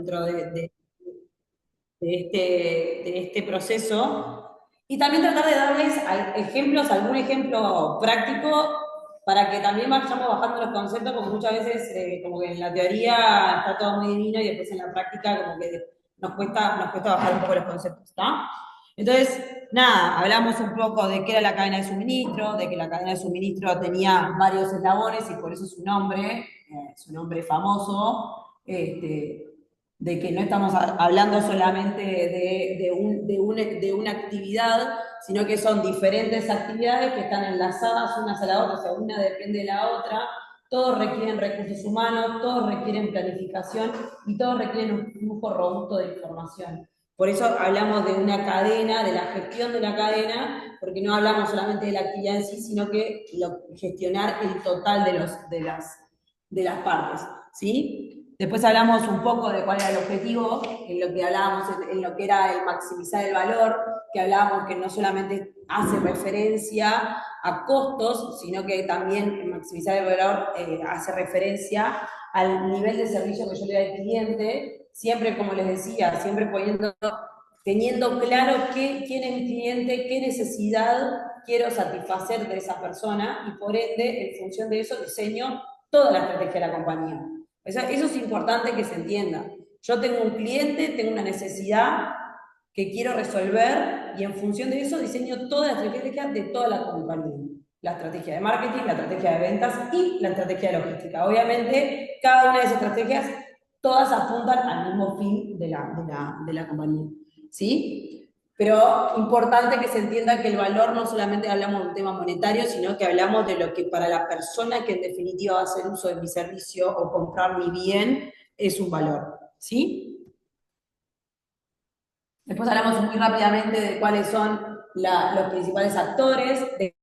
dentro de este proceso. Y también tratar de darles ejemplos, algún ejemplo práctico, para que también vayamos bajando los conceptos, porque muchas veces como que en la teoría está todo muy divino y después en la práctica como que nos cuesta bajar un poco los conceptos, ¿está? Entonces, nada, hablamos un poco de qué era la cadena de suministro, de que la cadena de suministro tenía varios eslabones y por eso su nombre famoso, de que no estamos hablando solamente de una actividad, sino que son diferentes actividades que están enlazadas unas a la otra, o sea, una depende de la otra, todos requieren recursos humanos, todos requieren planificación y todos requieren un flujo robusto de información. Por eso hablamos de una cadena, de la gestión de la cadena, porque no hablamos solamente de la actividad en sí, sino que gestionar el total de las partes, ¿sí? Después hablamos un poco de cuál era el objetivo, en lo que hablábamos, en lo que era el maximizar el valor, que hablábamos que no solamente hace referencia a costos, sino que también maximizar el valor hace referencia al nivel de servicio que yo le doy al cliente, siempre, como les decía, siempre teniendo claro quién es mi cliente, qué necesidad quiero satisfacer de esa persona y por ende, en función de eso, diseño toda la estrategia de la compañía. Eso es importante que se entienda. Yo tengo un cliente, tengo una necesidad que quiero resolver y en función de eso diseño toda la estrategia de toda la compañía. La estrategia de marketing, la estrategia de ventas y la estrategia de logística. Obviamente, cada una de esas estrategias, todas apuntan al mismo fin de la compañía. ¿Sí? Pero importante que se entienda que el valor no solamente hablamos de un tema monetario, sino que hablamos de lo que para la persona que en definitiva va a hacer uso de mi servicio o comprar mi bien es un valor. ¿Sí? Después hablamos muy rápidamente de cuáles son los principales actores, que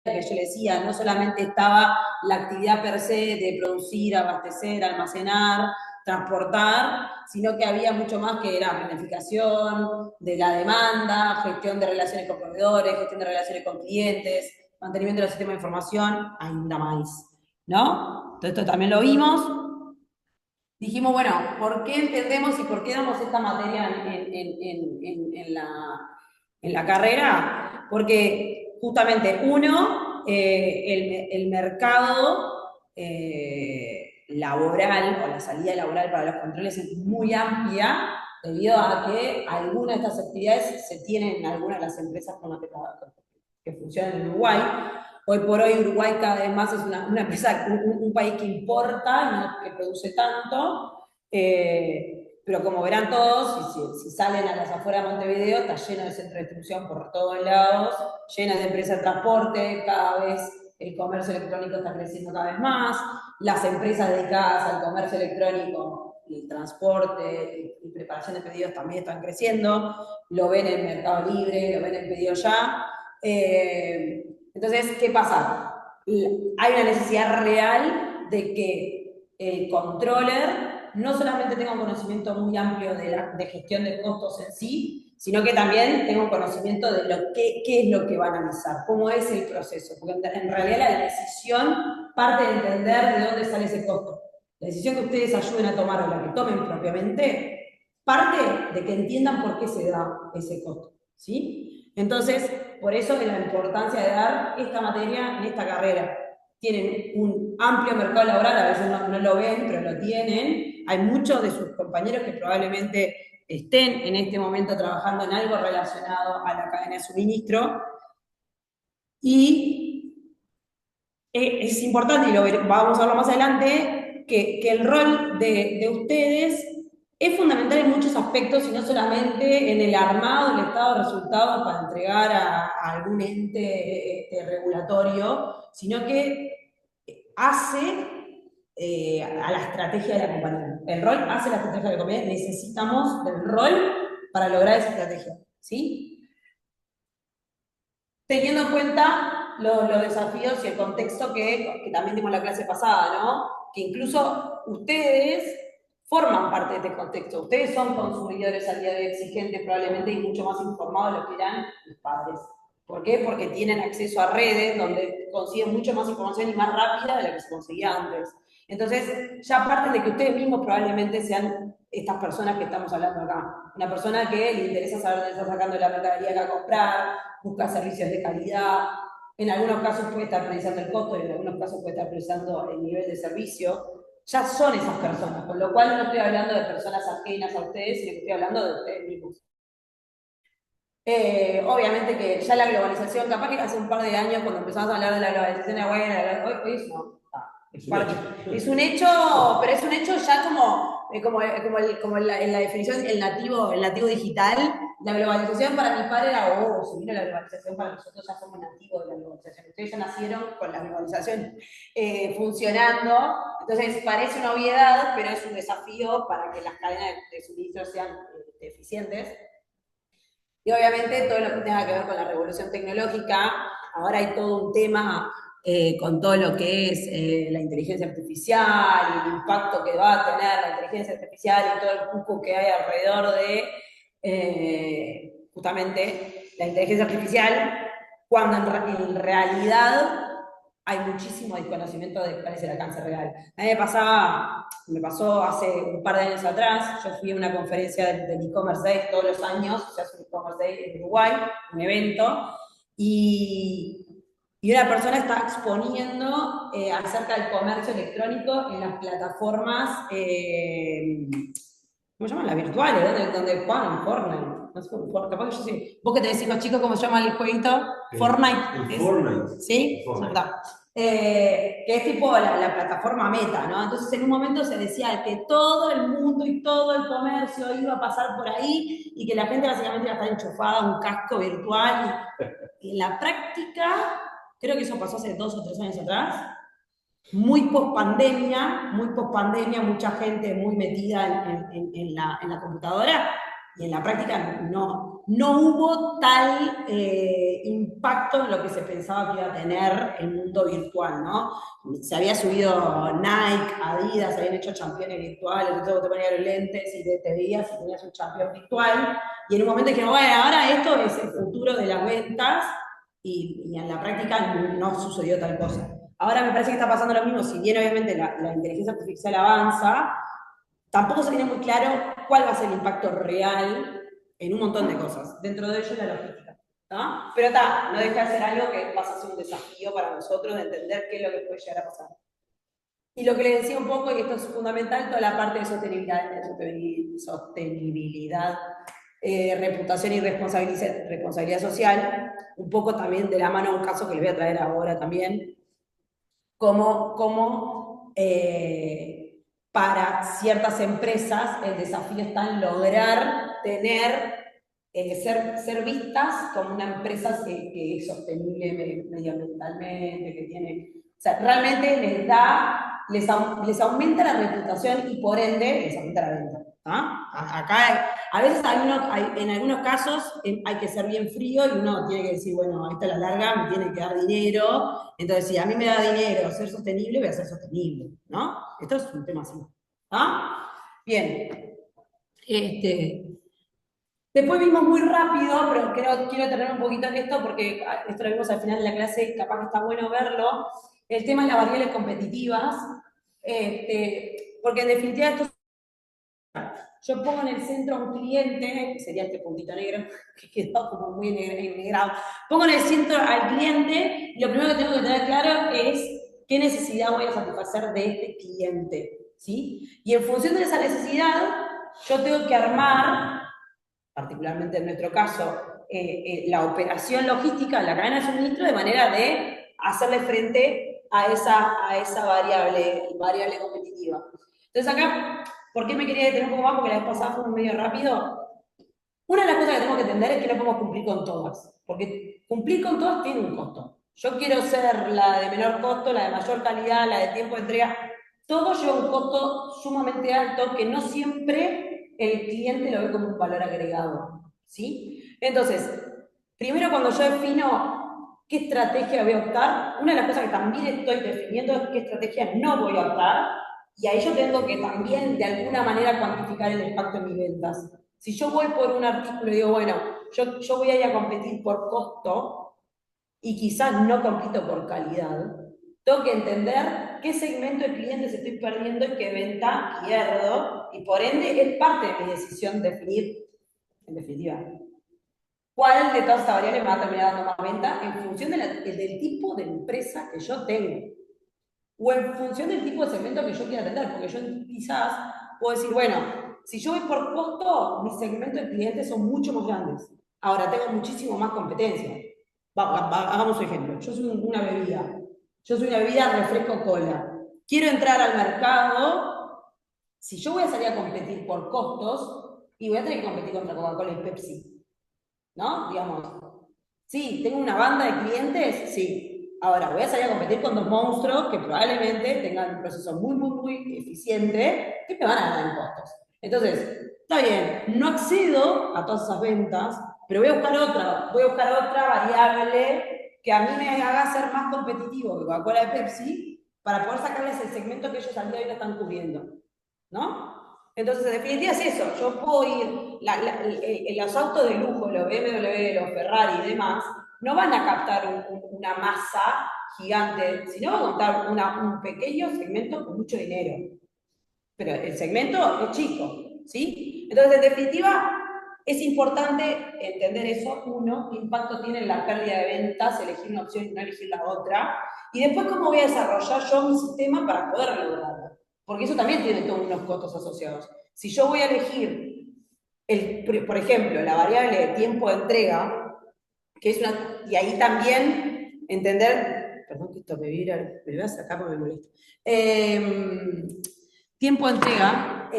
yo le decía, no solamente estaba la actividad per se de producir, abastecer, almacenar, transportar, sino que había mucho más que era planificación de la demanda, gestión de relaciones con proveedores, gestión de relaciones con clientes, mantenimiento del sistema de información, ainda más, ¿no? Entonces, esto también lo vimos. Dijimos, bueno, ¿por qué entendemos y por qué damos esta materia en la carrera? Porque justamente el mercado laboral o la salida laboral para los controles es muy amplia debido a que algunas de estas actividades se tienen en algunas de las empresas con las que funcionan en Uruguay. Hoy por hoy Uruguay cada vez más es una empresa, un país que importa, no que produce tanto, pero como verán todos, si salen a las afueras de Montevideo, está lleno de centros de distribución por todos lados, lleno de empresas de transporte, cada vez el comercio electrónico está creciendo cada vez más, las empresas dedicadas al comercio electrónico, el transporte y preparación de pedidos también están creciendo, lo ven en Mercado Libre, lo ven en Pedido Ya. Entonces, ¿qué pasa? Hay una necesidad real de que el controller no solamente tenga un conocimiento muy amplio de gestión de costos en sí, sino que también tenga un conocimiento de qué es lo que va a analizar, cómo es el proceso, porque en realidad la decisión parte de entender de dónde sale ese costo. La decisión que ustedes ayuden a tomar o la que tomen propiamente, parte de que entiendan por qué se da ese costo, ¿sí? Entonces, por eso es la importancia de dar esta materia en esta carrera. Tienen un amplio mercado laboral, a veces no lo ven, pero lo tienen. Hay muchos de sus compañeros que probablemente estén en este momento trabajando en algo relacionado a la cadena de suministro. Y es importante, y vamos a verlo más adelante, que el rol de ustedes es fundamental en muchos aspectos y no solamente en el armado del estado de resultados para entregar a algún ente regulatorio, sino que hace a la estrategia de la compañía. El rol hace la estrategia de la compañía. Necesitamos del rol para lograr esa estrategia. ¿Sí? Teniendo en cuenta los desafíos y el contexto que también dimos en la clase pasada, ¿no? Que incluso ustedes forman parte de este contexto. Ustedes son consumidores al día de hoy exigentes probablemente y mucho más informados de lo que eran los padres. ¿Por qué? Porque tienen acceso a redes donde consiguen mucho más información y más rápida de la que se conseguía antes. Entonces, ya aparte de que ustedes mismos probablemente sean estas personas que estamos hablando acá. Una persona que le interesa saber dónde está sacando la mercadería que va a comprar, busca servicios de calidad, en algunos casos puede estar priorizando el costo y en algunos casos puede estar priorizando el nivel de servicio. Ya son esas personas, con lo cual no estoy hablando de personas ajenas a ustedes, sino que estoy hablando de ustedes mismos. Obviamente que ya la globalización, capaz que hace un par de años cuando empezamos a hablar de la globalización era buena, hoy es, no, es un hecho, pero es un hecho ya en la definición, el nativo digital, la globalización para mi padre era, oh, se vino la globalización, para nosotros ya somos nativos de la globalización, ustedes ya nacieron con la globalización funcionando, entonces parece una obviedad, pero es un desafío para que las cadenas de suministro sean eficientes. Y obviamente todo lo que tenga que ver con la revolución tecnológica, ahora hay todo un tema con todo lo que es la inteligencia artificial y el impacto que va a tener la inteligencia artificial y todo el cuco que hay alrededor de justamente la inteligencia artificial, cuando en realidad hay muchísimo desconocimiento de cuál es el alcance real. A mí me pasó hace un par de años atrás, yo fui a una conferencia del e-commerce day todos los años, se hace un e-commerce day en Uruguay, un evento, y una persona está exponiendo acerca del comercio electrónico en las plataformas, ¿cómo se llaman? Las virtuales, donde juegan Fortnite. No sé, capaz que yo sí. Vos que te decís, los chicos, ¿cómo se llama el jueguito? Fortnite. Fortnite. ¿Sí? Fortnite. Que es tipo la plataforma Meta, ¿no? Entonces en un momento se decía que todo el mundo y todo el comercio iba a pasar por ahí y que la gente básicamente iba a estar enchufada a un casco virtual. Y en la práctica, creo que eso pasó hace 2 o 3 años atrás, muy post pandemia, mucha gente muy metida en la computadora y en la práctica no hubo tal impacto en lo que se pensaba que iba a tener el mundo virtual, ¿no? Se había subido Nike, Adidas, habían hecho campeones virtuales, entonces te ponías los lentes y te veías y tenías un campeón virtual, y en un momento dijeron, bueno, ahora esto es el futuro de las ventas, y en la práctica no sucedió tal cosa. Ahora me parece que está pasando lo mismo, si bien obviamente la inteligencia artificial avanza, tampoco se tiene muy claro cuál va a ser el impacto real en un montón de cosas, dentro de ello la logística. ¿No? Pero no deja de ser algo que pasa a ser un desafío para nosotros de entender qué es lo que puede llegar a pasar. Y lo que les decía un poco, y esto es fundamental, toda la parte de sostenibilidad, reputación y responsabilidad social, un poco también de la mano a un caso que les voy a traer ahora también, como para ciertas empresas el desafío está en lograr ser vistas como una empresa que es sostenible medioambientalmente, que tiene, o sea, realmente les aumenta la reputación y por ende les aumenta la venta. Acá a veces en algunos casos hay que ser bien frío y uno tiene que decir, bueno, esto a la larga me tiene que dar dinero, entonces si a mí me da dinero ser sostenible, voy a ser sostenible, ¿no? Esto es un tema así. Bien. Después vimos muy rápido, pero quiero tener un poquito en esto porque esto lo vimos al final de la clase, capaz que está bueno verlo, el tema de las variables competitivas, porque en definitiva yo pongo en el centro a un cliente, que sería este puntito negro, que quedó como muy ennegrado, pongo en el centro al cliente y lo primero que tengo que tener claro es qué necesidad voy a satisfacer de este cliente, ¿sí? Y en función de esa necesidad, yo tengo que armar, particularmente en nuestro caso, la operación logística, la cadena de suministro, de manera de hacerle frente a esa variable competitiva. Entonces acá, ¿por qué me quería detener un poco más? Porque la vez pasada fue medio rápido. Una de las cosas que tenemos que entender es que no podemos cumplir con todas, porque cumplir con todas tiene un costo. Yo quiero ser la de menor costo, la de mayor calidad, la de tiempo de entrega. Todo lleva un costo sumamente alto que no siempre el cliente lo ve como un valor agregado, ¿sí? Entonces, primero cuando yo defino qué estrategia voy a optar, una de las cosas que también estoy definiendo es qué estrategia no voy a optar, y ahí yo tengo que también de alguna manera cuantificar el impacto en mis ventas. Si yo voy por un artículo y digo, bueno, yo voy a ir a competir por costo y quizás no compito por calidad, tengo que entender qué segmento de clientes estoy perdiendo y qué venta pierdo, y por ende es parte de mi decisión definir, en definitiva, cuál de todas estas variables me va a terminar dando más venta en función del tipo de empresa que yo tengo, o en función del tipo de segmento que yo quiera atender, porque yo quizás puedo decir, bueno, si yo voy por costo, mis segmentos de clientes son mucho más grandes. Ahora tengo muchísimo más competencia. Hagamos un ejemplo. Yo soy una bebida. Yo soy una bebida refresco cola. Quiero entrar al mercado. Si yo voy a salir a competir por costos, y voy a tener que competir contra Coca-Cola y Pepsi, ¿no? Digamos, sí, tengo una banda de clientes, sí. Ahora, voy a salir a competir con dos monstruos que probablemente tengan un proceso muy, muy, muy eficiente que me van a ganar en costos. Entonces, está bien, no accedo a todas esas ventas, pero voy a buscar otra variable que a mí me haga ser más competitivo que Coca-Cola de Pepsi para poder sacarles el segmento que ellos al día de hoy no están cubriendo, ¿no? Entonces, en definitiva es eso, yo puedo ir, los autos de lujo, los BMW, los Ferrari y demás, no van a captar una masa gigante, sino van a captar un pequeño segmento con mucho dinero. Pero el segmento es chico, ¿sí? Entonces, en definitiva, es importante entender eso. Uno, qué impacto tiene en la pérdida de ventas, elegir una opción y no elegir la otra. Y después, cómo voy a desarrollar yo mi sistema para poder lograrlo. Porque eso también tiene todos unos costos asociados. Si yo voy a elegir, por ejemplo, la variable de tiempo de entrega, que es una, y ahí también entender, perdón que esto me vibra, me lo voy a sacar porque me molesta. Tiempo de entrega,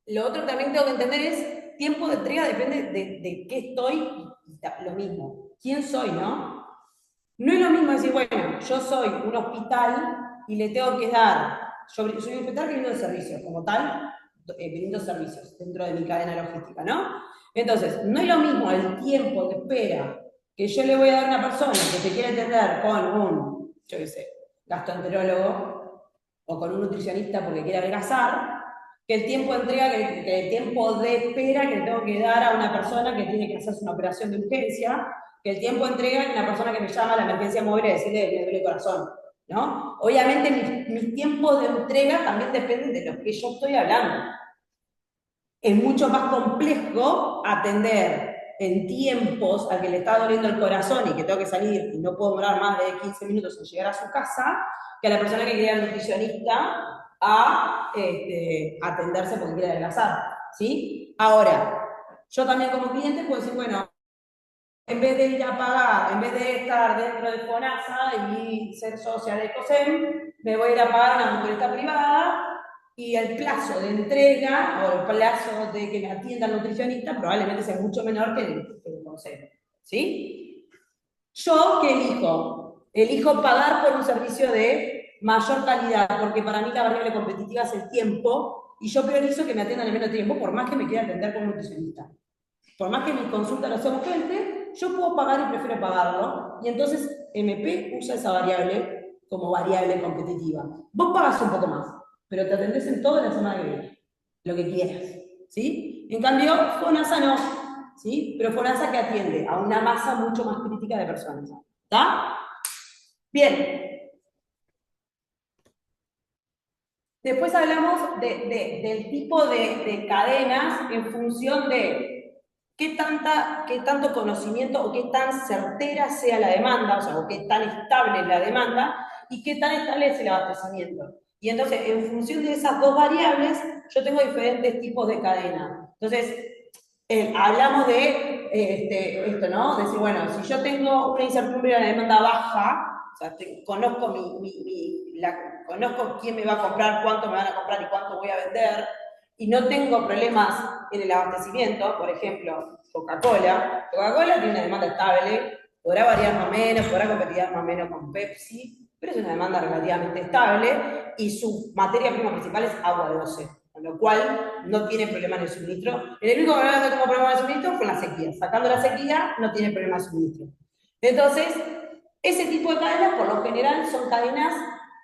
lo otro que también tengo que entender es, tiempo de entrega depende de qué estoy, lo mismo, quién soy, ¿no? No es lo mismo decir, bueno, yo soy un hospital y le tengo que dar, yo soy un hospital que brindo servicios, como tal, brindo servicios dentro de mi cadena logística, ¿no? Entonces, no es lo mismo el tiempo de espera que yo le voy a dar a una persona que te quiere atender con un, yo qué sé, gastroenterólogo o con un nutricionista porque quiere adelgazar, que el tiempo de entrega, que el tiempo de espera que le tengo que dar a una persona que tiene que hacerse una operación de urgencia, que el tiempo de entrega de una persona que me llama a la emergencia móvil y decirle que me duele el corazón, ¿no? Obviamente mis tiempos de entrega también dependen de lo que yo estoy hablando. Es mucho más complejo atender en tiempos al que le está doliendo el corazón y que tengo que salir y no puedo demorar más de 15 minutos en llegar a su casa, que a la persona que quiere al nutricionista a atenderse porque quiere adelgazar, ¿sí? Ahora, yo también como cliente puedo decir, bueno, en vez de ir a pagar, en vez de estar dentro de FONASA y ser socia de COSEM, me voy a ir a pagar a una mutualista privada y el plazo de entrega o el plazo de que me atienda el nutricionista probablemente sea mucho menor que el COSEM. ¿Sí? ¿Yo qué elijo? Elijo pagar por un servicio de mayor calidad, porque para mí la variable competitiva es el tiempo y yo priorizo que me atiendan en menos tiempo, por más que me quiera atender con un nutricionista. Por más que mi consulta no sea urgente, yo puedo pagar y prefiero pagarlo. Y entonces MP usa esa variable como variable competitiva. Vos pagas un poco más, pero te atendés en toda la semana que viene, lo que quieras. ¿Sí? En cambio, FONASA no. ¿Sí? Pero FONASA que atiende a una masa mucho más crítica de personas. ¿Está? Bien. Después hablamos del tipo de cadenas en función de qué tanto conocimiento o qué tan certera sea la demanda, o sea, o qué tan estable es la demanda y qué tan estable es el abastecimiento. Y entonces, en función de esas dos variables, yo tengo diferentes tipos de cadena. Entonces, hablamos de esto, ¿no? Decir, bueno, si yo tengo una incertidumbre de la demanda baja, o sea, conozco conozco quién me va a comprar, cuánto me van a comprar y cuánto voy a vender, y no tengo problemas en el abastecimiento, por ejemplo, Coca-Cola. Coca-Cola tiene una demanda estable, podrá variar más o menos, podrá competir más o menos con Pepsi, pero es una demanda relativamente estable y su materia prima principal es agua dulce, con lo cual no tiene problema en el suministro. El único problema que tengo problema en el suministro fue la sequía. Sacando la sequía, no tiene problema de suministro. Entonces, ese tipo de cadenas, por lo general, son cadenas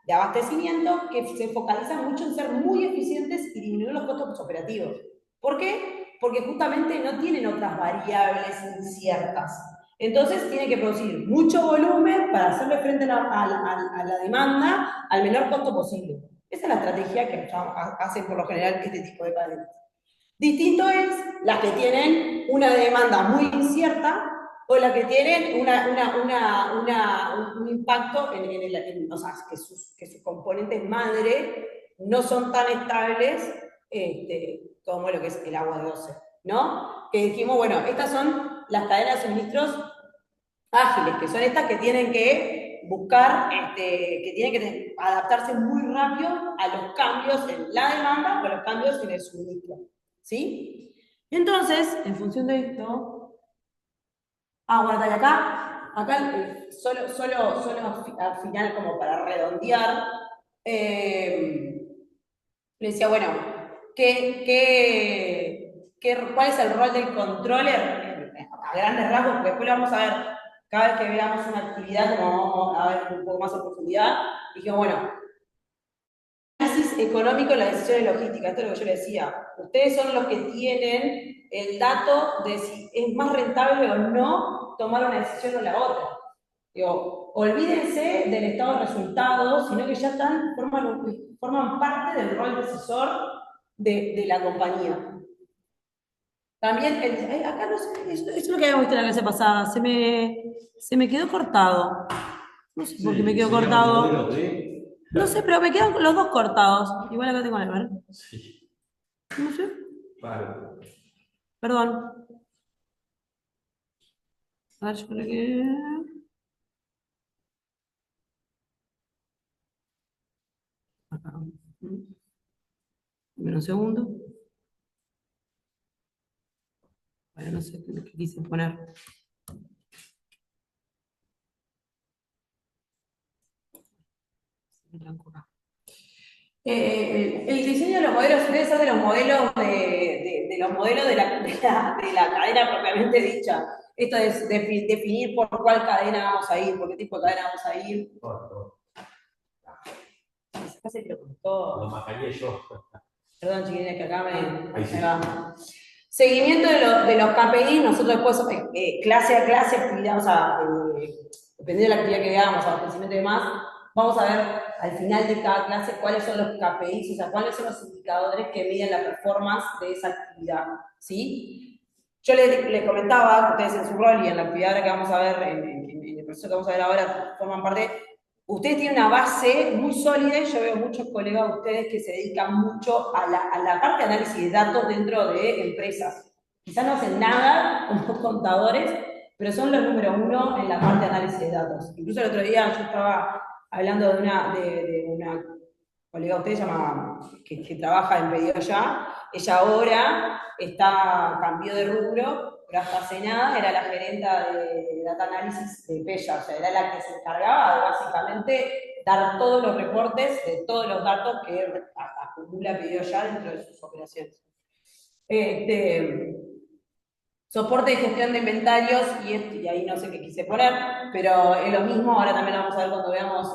de abastecimiento que se focalizan mucho en ser muy eficientes y disminuir los costos operativos. ¿Por qué? Porque justamente no tienen otras variables inciertas. Entonces tiene que producir mucho volumen para hacerle frente a la demanda al menor costo posible. Esa es la estrategia que hacen por lo general este tipo de cadenas. Distinto es las que tienen una demanda muy incierta o las que tienen un impacto o sea, que sus componentes madre no son tan estables como lo que es el agua de OCE, ¿no? Que dijimos, bueno, estas son las cadenas de suministros ágiles, que son estas que tienen que buscar, que tienen que adaptarse muy rápido a los cambios en la demanda o a los cambios en el suministro, ¿sí? Entonces, en función de esto, bueno, y acá solo al final, como para redondear, le decía, bueno, ¿cuál es el rol del controller? A grandes rasgos, porque después lo vamos a ver cada vez que veamos una actividad, como vamos a ver un poco más en profundidad. Dije, bueno, análisis económico en las decisiones logísticas, esto es lo que yo le decía. Ustedes son los que tienen el dato de si es más rentable o no tomar una decisión o la otra. Digo, olvídense del estado de resultados, sino que ya forman parte del rol decisor de la compañía. También, acá no sé, eso es lo que habíamos visto en la clase pasada, se me quedó cortado. No sé por qué me quedó cortado. No sé, pero me quedan los dos cortados. Igual acá tengo el ver. Sí. No sé. Vale. Perdón. A ver, yo creo que. Acá. Dame un segundo. Bueno, no sé qué quise poner. El diseño de los modelos suele ser de los modelos de los modelos de la cadena propiamente dicha. Esto es definir por cuál cadena vamos a ir, por qué tipo de cadena vamos a ir. Acá se lo contó. Lo macañé yo. Perdón, chiquilines, que acá Ahí sí. me va. Seguimiento de los KPI, nosotros después, clase a clase, actividad, o sea, dependiendo de la actividad que veamos, abastecimiento y demás, vamos a ver al final de cada clase cuáles son los KPIs, o sea, cuáles son los indicadores que miden la performance de esa actividad, ¿sí? Yo le comentaba que ustedes en su rol y en la actividad que vamos a ver, en el proceso que vamos a ver ahora, forman parte. Ustedes tienen una base muy sólida y yo veo muchos colegas de ustedes que se dedican mucho a la parte de análisis de datos dentro de empresas. Quizás no hacen nada como contadores, pero son los número uno en la parte de análisis de datos. Incluso el otro día yo estaba hablando de una colega de ustedes que trabaja en Pedido Ya. Ella ahora cambió de rubro, pero hasta hace nada era la gerenta de Data Analysis de Pella, o sea, era la que se encargaba de básicamente dar todos los reportes de todos los datos que acumula Pedido Ya dentro de sus operaciones. Soporte de gestión de inventarios, y ahí no sé qué quise poner, pero es lo mismo, ahora también lo vamos a ver cuando veamos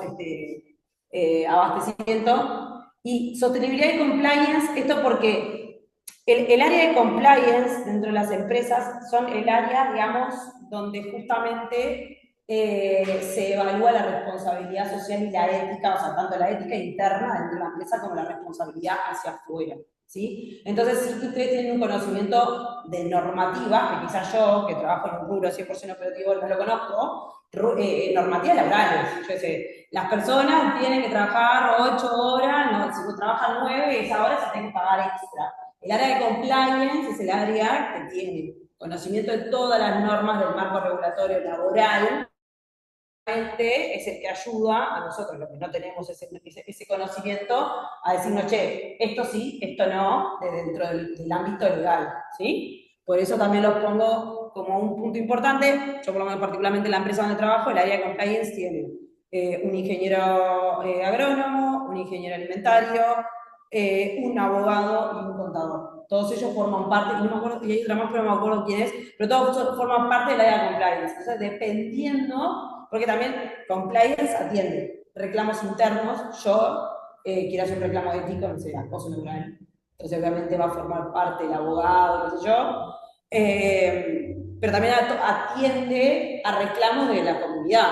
abastecimiento. Y sostenibilidad y compliance, esto porque el área de compliance dentro de las empresas son el área, digamos, donde justamente se evalúa la responsabilidad social y la ética, o sea, tanto la ética interna dentro de la empresa como la responsabilidad hacia afuera. ¿Sí? Entonces, si ustedes tienen un conocimiento de normativa, que quizás yo, que trabajo en un rubro 100% operativo, no lo conozco, normativas laborales. Yo sé, las personas tienen que trabajar 8 horas, no, si trabajan 9, esa hora se tienen que pagar extra. El área de compliance es el área que tiene conocimiento de todas las normas del marco regulatorio laboral, es el que ayuda a nosotros, los que no tenemos ese conocimiento, a decirnos, che, esto sí, esto no, dentro del ámbito legal, ¿sí? Por eso también los pongo como un punto importante. Yo, por lo menos, particularmente en la empresa donde trabajo, el área de compliance tiene un ingeniero agrónomo, un ingeniero alimentario, un abogado y un contador. Todos ellos forman parte, y no me acuerdo, y hay otra más, pero no me acuerdo quién es, pero todos forman parte del área de compliance. Entonces, dependiendo, porque también compliance atiende reclamos internos. Yo quiero hacer un reclamo ético, no sé, acoso laboral. Entonces, obviamente va a formar parte el abogado, qué sé yo. pero también atiende a reclamos de la comunidad.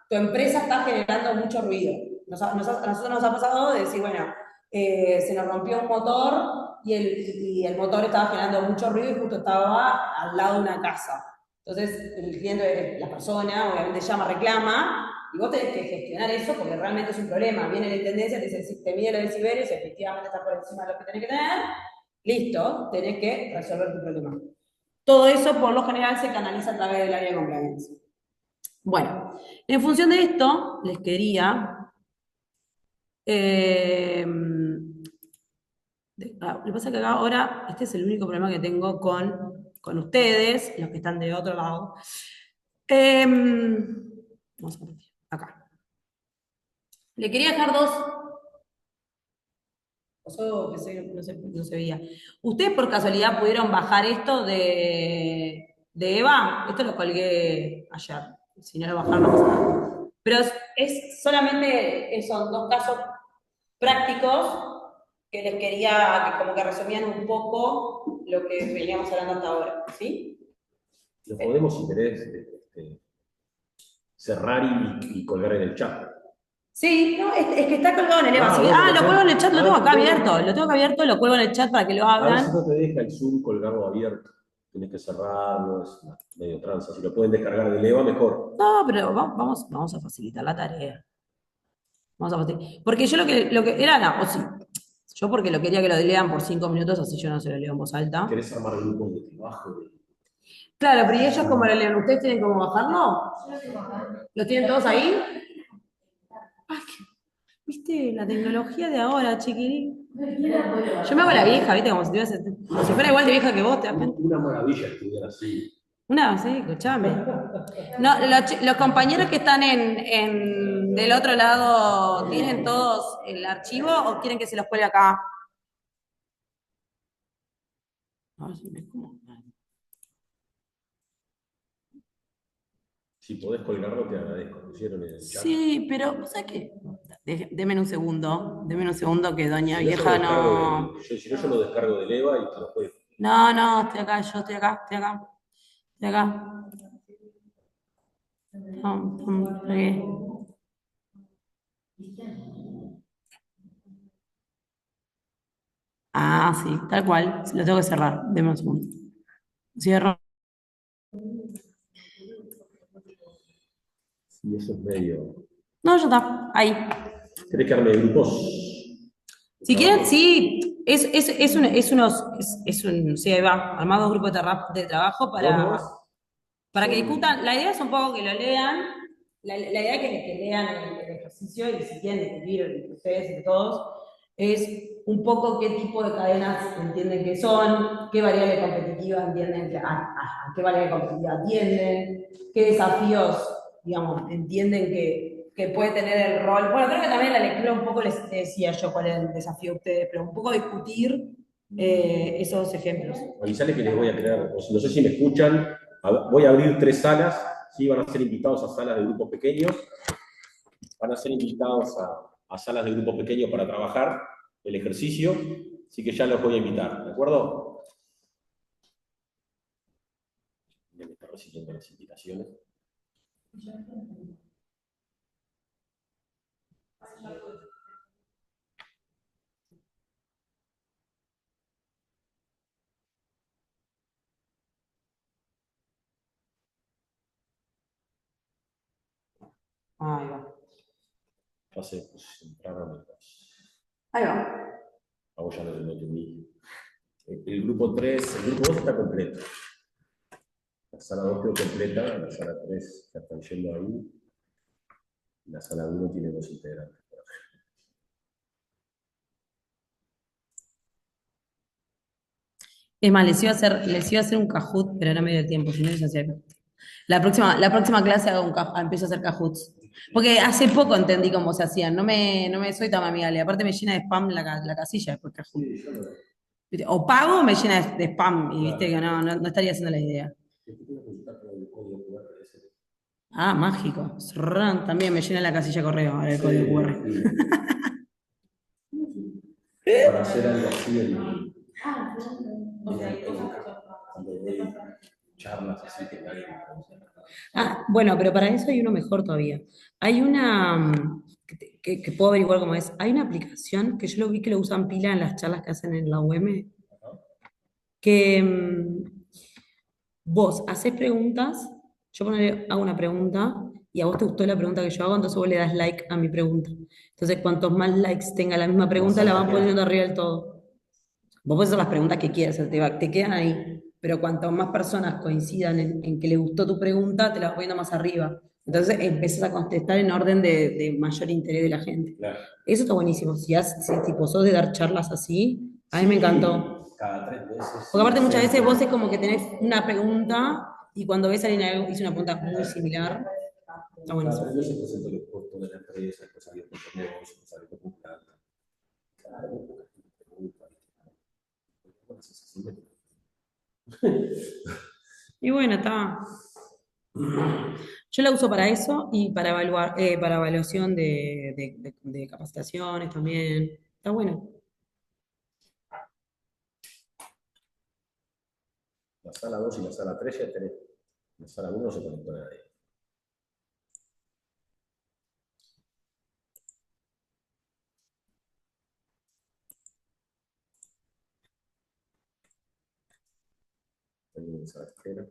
Tu empresa está generando mucho ruido. A nosotros nos ha pasado de decir, bueno, se nos rompió un motor y el motor estaba generando mucho ruido y justo estaba al lado de una casa. Entonces, el cliente, la persona, obviamente llama, reclama, y vos tenés que gestionar eso porque realmente es un problema. Viene la intendencia, te dice, si te mide los decibeles, efectivamente está por encima de lo que tenés que tener, listo, tenés que resolver tu problema. Todo eso, por lo general, se canaliza a través del área de compliance. Bueno, en función de esto, les quería... lo que pasa es que acá ahora, este es el único problema que tengo con ustedes, los que están de otro lado. Vamos a partir acá. Le quería dejar dos. Pasó que no se veía. ¿Ustedes por casualidad pudieron bajar esto de Eva? Esto lo colgué ayer. Si no lo bajaron, no pasa nada. Pero es solamente, son dos casos prácticos que les quería, que como que resumían un poco lo que veníamos hablando hasta ahora, ¿sí? Lo podemos, si querés, cerrar y colgar en el chat. Sí, no, es que está colgado en el EVA. Bueno, Lo cuelgo en el chat, lo tengo acá abierto. bueno. Lo tengo acá abierto, lo cuelgo en el chat para que lo A ver si abran. no te deja el Zoom colgarlo abierto. Tienes que cerrarlo, es medio tranza. Si lo pueden descargar de EVA, mejor. No, pero vamos a facilitar la tarea. Vamos a facilitar. Porque yo lo que era, no, o sí, yo porque lo quería que lo lean por 5 minutos, así yo no se lo leo en voz alta. ¿Querés armar grupos de trabajo? Claro, pero ¿y ellos cómo lo leen? ¿Ustedes tienen cómo bajarlo? ¿Los tienen todos ahí? Ay, ¿viste? La tecnología de ahora, chiquirín. Yo me hago la vieja, ¿viste? Como si fuera igual de vieja que vos, ¿te das cuenta? Una maravilla estudiar así. Una, sí, escuchame. No, los compañeros que están del otro lado, ¿tienen todos el archivo o quieren que se los cuelgue acá? Si podés colgarlo, te agradezco. Pusieron en el chat. Sí, pero, ¿sabes qué? Denme un segundo que doña Si no, vieja no... si no, yo lo descargo del EVA y te lo puedo. No, estoy acá, estoy acá. Pegué. Ah, sí, tal cual. Lo tengo que cerrar. Deme un segundo. Cierro. Y eso es medio. No, ya está. Ahí. ¿Querés que arme grupos? Si quieren, sí. Sí, ahí va. Armado grupos de trabajo para que discutan. La idea es un poco que lo lean. La idea es que lean el ejercicio y si quieren discutir entre ustedes, entre todos, es un poco qué tipo de cadenas entienden que son, qué variable competitiva entienden a qué variable competitiva atienden, qué desafíos, digamos, entienden que puede tener el rol. Bueno, creo que también en la lectura un poco les decía yo cuál es el desafío a ustedes, pero un poco discutir esos ejemplos. Avisale que les voy a crear, no sé si me escuchan, voy a abrir 3 salas, ¿sí? Van a ser invitados a salas de grupos pequeños, van a ser invitados a salas de grupos pequeños para trabajar el ejercicio, así que ya los voy a invitar, ¿de acuerdo? Ya me está recibiendo las invitaciones. Ahí va. Pase, pues, entrar. Ahí va. A vos ya no te entendí. El grupo 3, el grupo 2 está completo. La sala 2 quedó completa, la sala 3 ya están yendo ahí. La sala 1 tiene 2 integrantes. Es más, les iba a hacer un Kahoot, pero no me dio tiempo, si no les hacía. La próxima clase empiezo a hacer Kahoots. Porque hace poco entendí cómo se hacían, no me soy tan amigable. Aparte me llena de spam la casilla después Kahoot. Sí, yo no. ¿Viste? O pago o me llena de spam, y viste que no estaría haciendo la idea. Ah, mágico. También me llena la casilla correo, ahora el código QR. Para hacer algo así, cuando voy charlas así que nadie... Ah, bueno, pero para eso hay uno mejor todavía. Hay una, que puedo averiguar cómo es. Hay una aplicación que yo lo vi que lo usan pila en las charlas que hacen en la UM, que vos haces preguntas, yo hago una pregunta y a vos te gustó la pregunta que yo hago, entonces vos le das like a mi pregunta. Entonces, cuantos más likes tenga la misma pregunta, la van poniendo arriba del todo. Vos podés hacer las preguntas que quieras, o sea, te quedan ahí, pero cuanto más personas coincidan en que le gustó tu pregunta, te la vas poniendo más arriba. Entonces empiezas a contestar en orden de mayor interés de la gente. Claro. Eso está buenísimo. Si tipo sos de dar charlas así, a mí me Sí, encantó. cada 3 meses. Porque aparte muchas veces vos es siempre. como que tenés una pregunta y cuando ves a alguien que hizo una pregunta muy similar, está Cada buenísimo. 3 meses presento los costos de la empresa, después abierto con negocios, después abierto con planta. Claro, preguntas. Y bueno, está. Yo la uso para eso y para evaluar, para evaluación de capacitaciones también. Está bueno. La sala 2 y la sala 3 ya tenés. La sala 1 no se conectó a nadie. Tengo una sala espera.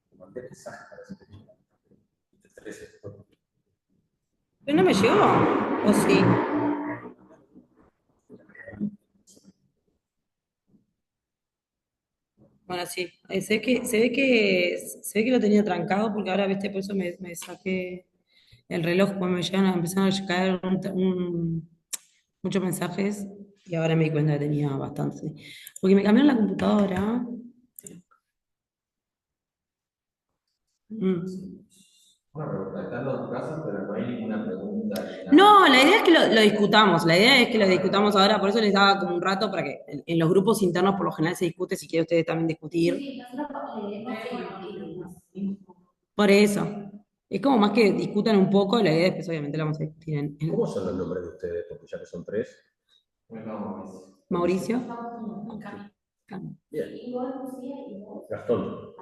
Te mandé mensaje para decirte que ya. 13. ¿Pero no me llegó? ¿O sí? Bueno, sí. Se ve que lo tenía trancado porque ahora, viste, por eso me saqué el reloj cuando empezaron a caer muchos mensajes y ahora me di cuenta que tenía bastante. Sí. Porque me cambiaron la computadora. Mm. Una pregunta, estando en tu casa, pero no hay ninguna pregunta ni nada. No, la idea es que lo discutamos, la idea es que lo discutamos ahora, por eso les daba como un rato para que en los grupos internos por lo general se discute, si quieren ustedes también discutir. Sí, nosotros leemos y Por eso, es como más que discutan un poco, la idea después obviamente la vamos a discutir ¿Cómo son los nombres de ustedes? Porque ya que son 3. Bueno, Mauricio. Bien. y vos, Lucía, y vos. Gastón.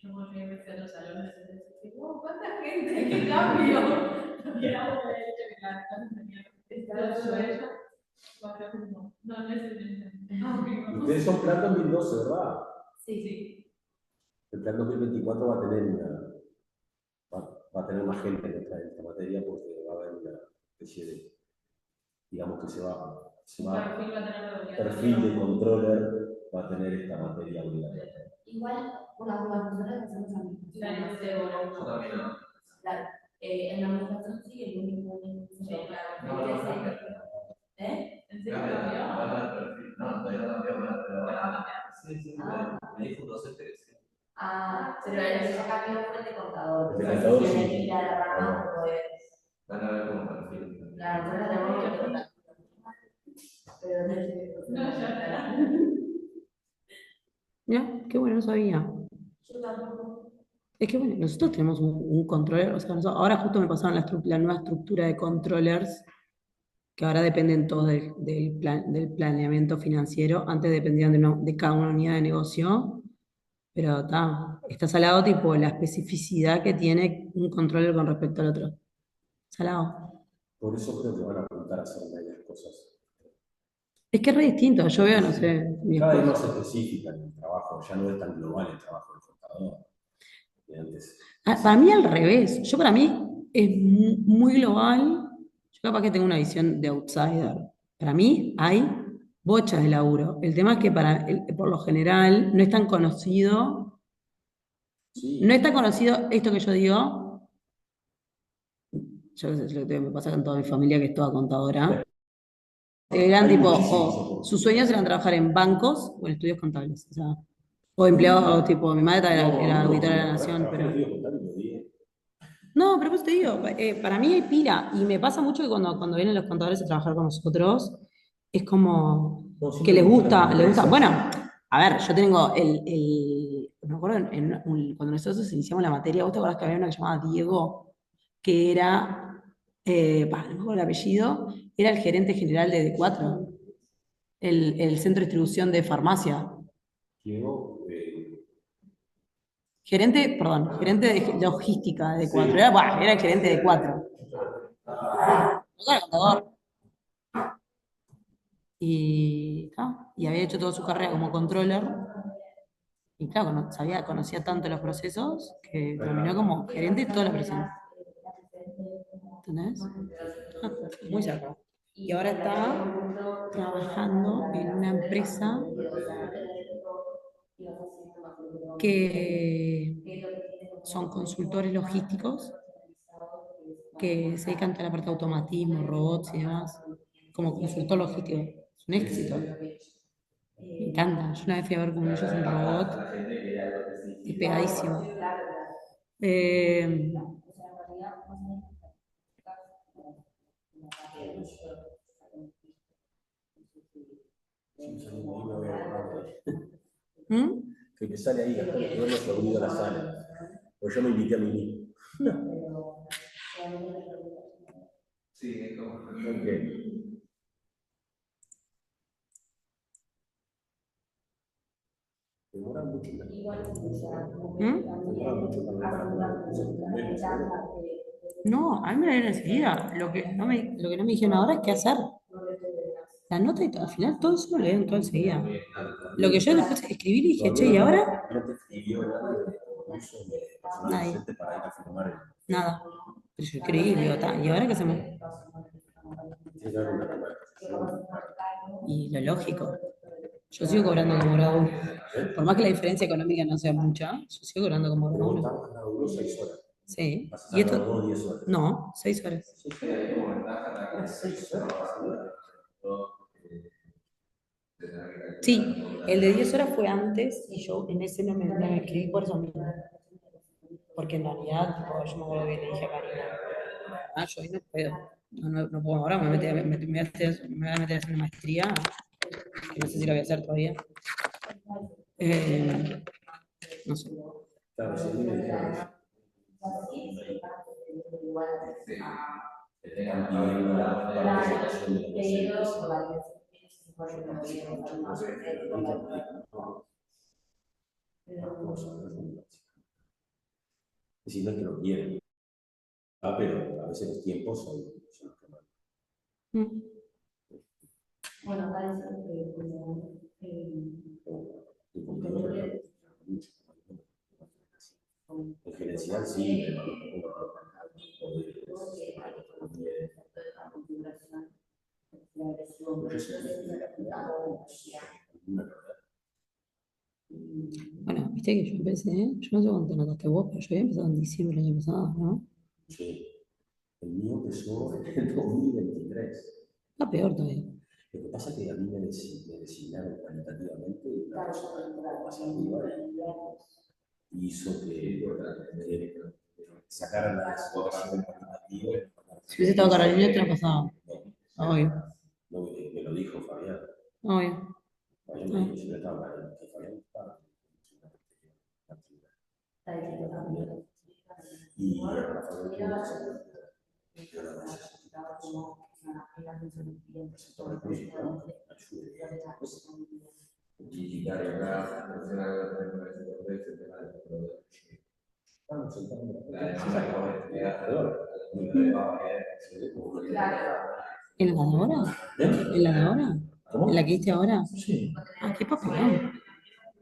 Yo volví a meter los salones y dije, wow, ¿cuánta gente? ¡Qué cambio! Miramos la derecha que la clase tenía. Está solo ella. No, no es el Ustedes son plan 2012, ¿verdad? Sí. El plan 2024 va a tener va a tener más gente en esta materia porque va a haber una especie de, digamos que se va perfil de controller, va a tener esta materia obligatoria. Igual, una duda, nosotros hacemos administración. Claro, en la administración sí, el único. ¿Eh? ¿En serio cambió? No, todavía no cambió, pero sí, me dijo un docente que sí. Ah, pero el que ya cambió fue el de contador. El de contador, sí. Tiene que ir a la rama, pues. Van a ver como perfil. Claro, nosotros tenemos que preguntar. Pero no es no, ya. Mira, qué bueno, no sabía. Yo tampoco. Es que bueno, nosotros tenemos un controller, o sea, ahora justo me pasaron la nueva estructura de controllers, que ahora dependen todos del planeamiento financiero, antes dependían de cada una unidad de negocio, pero está salado tipo la especificidad que tiene un controller con respecto al otro. Salado. Por eso creo que van a apuntar a hacer varias cosas. Es que es re distinto, yo veo, no sé, mi Cada vez esposo. más específica en el trabajo, ya no es tan global el trabajo del contador. Y antes, Para mí al revés, para mí es muy global, yo capaz que tengo una visión de outsider. Para mí hay bochas de laburo. El tema es que por lo general no es tan conocido, sí, no es tan conocido esto que yo digo, yo qué sé, es lo que me pasa con toda mi familia, que es toda contadora. Eran tipo, o sus sueños eran trabajar en bancos o en estudios contables, o sea, o empleados, o tipo, mi madre era auditora de la nación, pero... No, pero pues te digo, para mí hay pila, y me pasa mucho que cuando vienen los contadores a trabajar con nosotros, es como que les gusta, bueno, a ver, yo tengo me acuerdo cuando nosotros iniciamos la materia, ¿vos te acordás que había una que se llamaba Diego, que era, no me acuerdo el apellido, era el gerente general de D4, el centro de distribución de farmacia. Gerente de logística de D4, era el gerente de D4. No era contador. Y había hecho toda su carrera como controller. Y claro, conocía tanto los procesos que terminó como gerente de toda la presión. ¿Entendés? Muy cerca. Y ahora está trabajando en una empresa que son consultores logísticos que se dedican a la parte de automatismo, robots y demás, como consultor logístico. Es un éxito. Me encanta. Yo una vez fui a ver con ellos un robot despegadísimo. Eh, ¿Mm? Que te sale ahí, después de que hemos abrido la sala. Pues yo me invité a mí mismo. Sí, es como. Ok. Demora mucho. ¿Mm? Demora mucho para No, a mí me la dieron enseguida. Lo que no me dijeron ahora es qué hacer. La nota y todo, al final todo eso lo dieron todo enseguida. Lo que yo después escribí y dije, che, ¿y ahora? No te escribió nadie de curso de Nadie. docente para ir a firmar Nada. Pero yo escribí y digo, ¿y ahora qué hacemos? Y lo lógico. Yo sigo cobrando como grado 1. Por más que la diferencia económica no sea mucha, yo sigo cobrando como grado 1. Estamos grado 1 6 horas. Sí. Vas ¿Y a estar esto? grado 10 horas. No, 6 horas. Sí, hay como ventaja también. 6 horas. Sí, el de 10 horas fue antes y yo en ese no me escribí por eso mismo. Porque en realidad, tipo, yo me acuerdo que le dije a Karina, yo hoy no puedo. No puedo ahora, me voy a meter a hacer una maestría, que no sé si lo voy a hacer todavía. No sé. Claro, sí, me dijeron eso. Que tengan pidiendo la participación de los docentes. Es decir, no es que no quieren, pero a veces los tiempos son los que mandan. Bueno, acá en gerencial sí, bueno, viste que yo empecé, yo no sé cuánto notaste vos, pero yo había empezado en diciembre del año pasado, ¿no? sí. El mío empezó en el 2023. Está peor todavía. Lo que pasa es que a mí me designaron cualitativamente y una persona más arriba y hizo que sacaran la designación cualitativa. Si hubiese estado Carolina, te lo pasaba. Obvio. No, me lo dijo Fabián. Obvio. Fabián me dijo, si no estaba mal, que Fabián estaba. Y Rafael ¿En la de ahora? ¿En la de ahora? ¿Cómo? ¿En la que hiciste ahora? Sí. Ah, qué papelón.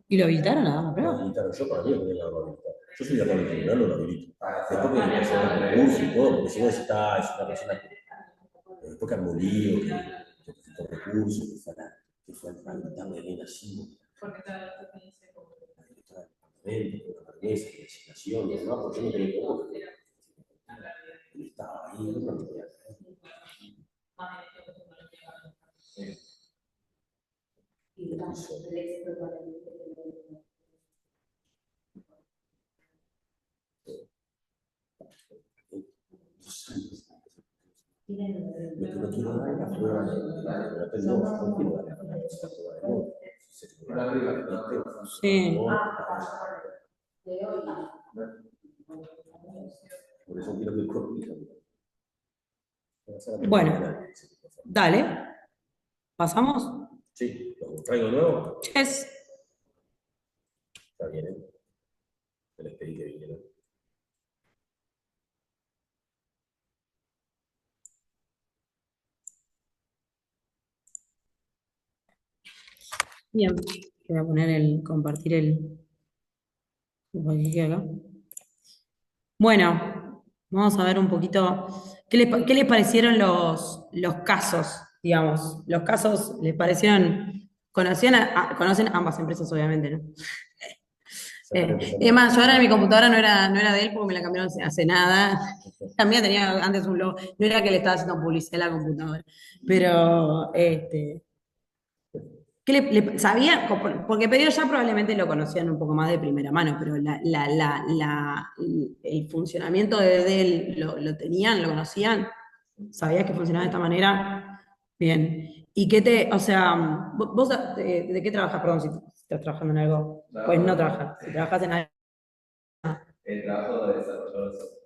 ¿Y lo habilitaron a dar la Lo prueba? habilitaron. Yo para mí no tenía que haberlo habilitado. Yo soy de acuerdo en tribunal, no lo habilito. Después que empezó el recurso y todo, porque si no está, es una persona que después que armó un lío, que presentó recursos, que fue a habilitarle a Elena Simo, Porque toda la experiencia como. la directora del departamento, con la mesa, de designación, y demás, porque yo no tenía que ver el Estado. estaba ahí, no tenía. Y digamos, el éxito probablemente No quiero dar la prueba de la prueba, no quiero dar la prueba de Sí. por eso quiero que corrija. Bueno, dale. ¿Pasamos? Sí, ¿lo traigo nuevo? Yes. Está bien, ¿eh? Se les pedí que vinieran. Bien. Voy a poner compartir el aquí acá. Bueno, vamos a ver un poquito. ¿Qué les parecieron los casos, digamos? Los casos les parecieron. Conocen ambas empresas, obviamente, ¿no? Es más, yo ahora en mi computadora no era de él porque me la cambiaron hace nada. La mía tenía antes un logo. No era que le estaba haciendo publicidad a la computadora. Pero, ¿qué sabía? Porque Pedido Ya probablemente lo conocían un poco más de primera mano, pero el funcionamiento de él lo tenían, lo conocían. ¿Sabías que funcionaba de esta manera? Bien. ¿Y o sea, vos de qué trabajas? Perdón, si estás trabajando en algo. Pues no trabajas. Si trabajas en algo. El trabajo de desarrollador de software.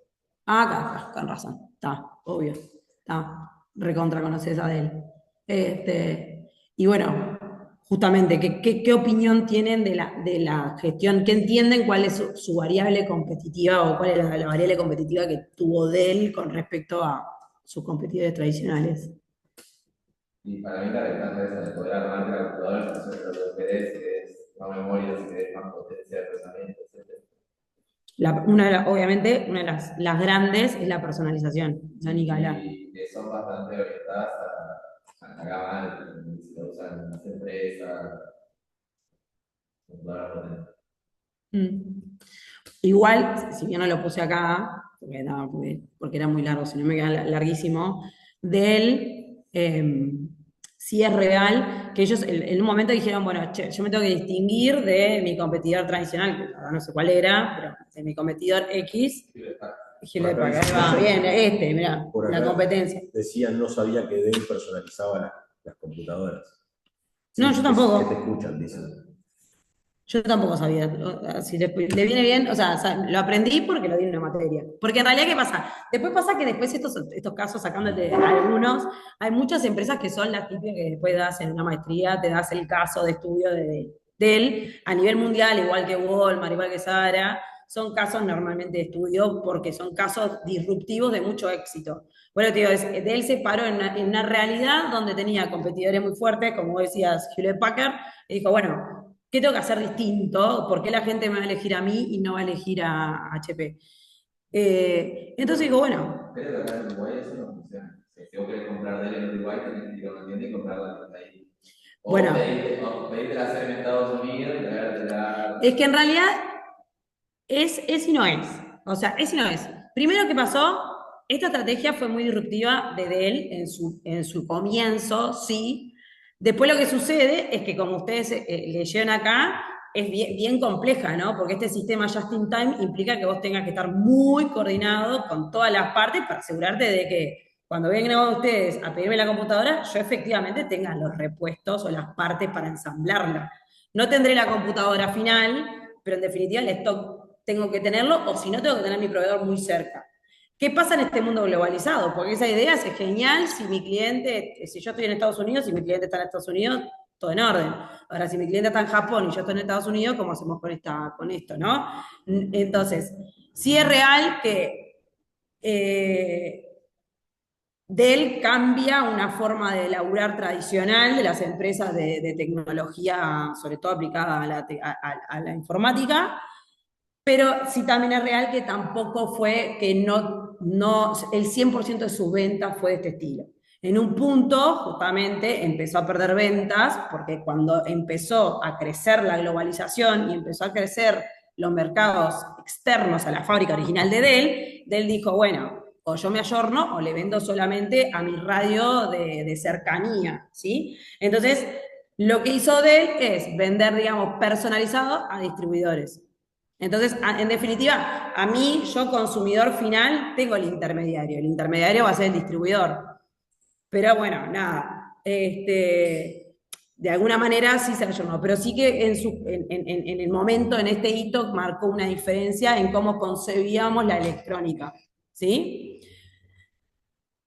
Ah, con razón. Está, obvio. Está. Recontra conoces a él. Y bueno, justamente, ¿qué opinión tienen de la gestión? ¿Qué entienden cuál es su variable competitiva o cuál es la variable competitiva que tuvo Dell con respecto a sus competidores tradicionales? Y para mí la ventaja es de poder armar la computadora en función de lo que querés, si querés más memoria, si querés más potencia de procesamiento, etc. Obviamente, una de las grandes es la personalización. Ya ni que hablar. Y que son bastante orientadas a la gama alta, si lo usan las empresas, computadoras potentes. Igual, si bien no lo puse acá, porque era muy largo, si no me queda larguísimo, de él, sí es real que ellos en un momento dijeron, bueno, che, yo me tengo que distinguir de mi competidor tradicional, que ahora no sé cuál era, pero de mi competidor X, Hewlett Packard, bien, mirá, Por la acá competencia. decían, no sabía que Dell personalizaba las computadoras. No, yo tampoco. Que te escuchan, dicen. Yo tampoco sabía, si le viene bien, o sea, lo aprendí porque lo di en una materia. Porque en realidad, ¿qué pasa? Después pasa que después estos casos, sacándote algunos, hay muchas empresas que son las típicas que después das en una maestría, te das el caso de estudio de él, a nivel mundial, igual que Walmart, igual que Zara, son casos normalmente de estudio porque son casos disruptivos de mucho éxito. Bueno, te digo, de él se paró en una realidad donde tenía competidores muy fuertes, como decías, Hewlett Packard, y dijo, bueno, ¿qué tengo que hacer distinto? ¿Por qué la gente me va a elegir a mí y no va a elegir a HP? Entonces digo, bueno. Creo que acá en Uruguay eso no funciona. Si vos querés comprar Dell en Uruguay, tenés que ir a una tienda y comprarla en el país. O bueno, pedirte hacer en Estados Unidos y traértela. Es que en realidad es y no es. O sea, es y no es. Primero que pasó, esta estrategia fue muy disruptiva de Dell en su comienzo, sí. Después lo que sucede es que, como ustedes leyeron acá, es bien compleja, ¿no? Porque este sistema just in time implica que vos tengas que estar muy coordinado con todas las partes para asegurarte de que cuando vengan ustedes a pedirme la computadora, yo efectivamente tenga los repuestos o las partes para ensamblarla. No tendré la computadora final, pero en definitiva el stock tengo que tenerlo, o si no, tengo que tener mi proveedor muy cerca. ¿Qué pasa en este mundo globalizado? Porque esa idea es genial si mi cliente, si yo estoy en Estados Unidos, si mi cliente está en Estados Unidos, todo en orden. Ahora, si mi cliente está en Japón y yo estoy en Estados Unidos, ¿cómo hacemos con esto, no? Entonces, sí es real que Dell cambia una forma de laburar tradicional de las empresas de tecnología, sobre todo aplicada a la informática, pero sí también es real que tampoco fue que el 100% de sus ventas fue de este estilo. En un punto, justamente, empezó a perder ventas, porque cuando empezó a crecer la globalización y empezó a crecer los mercados externos a la fábrica original de Dell, Dell dijo, bueno, o yo me ayorno o le vendo solamente a mi radio de cercanía, ¿sí? Entonces, lo que hizo Dell es vender, digamos, personalizado a distribuidores. Entonces, en definitiva, a mí, yo consumidor final, tengo el intermediario va a ser el distribuidor. Pero bueno, nada, de alguna manera sí se ayornó, pero sí que en el momento, en este hito, marcó una diferencia en cómo concebíamos la electrónica, ¿sí?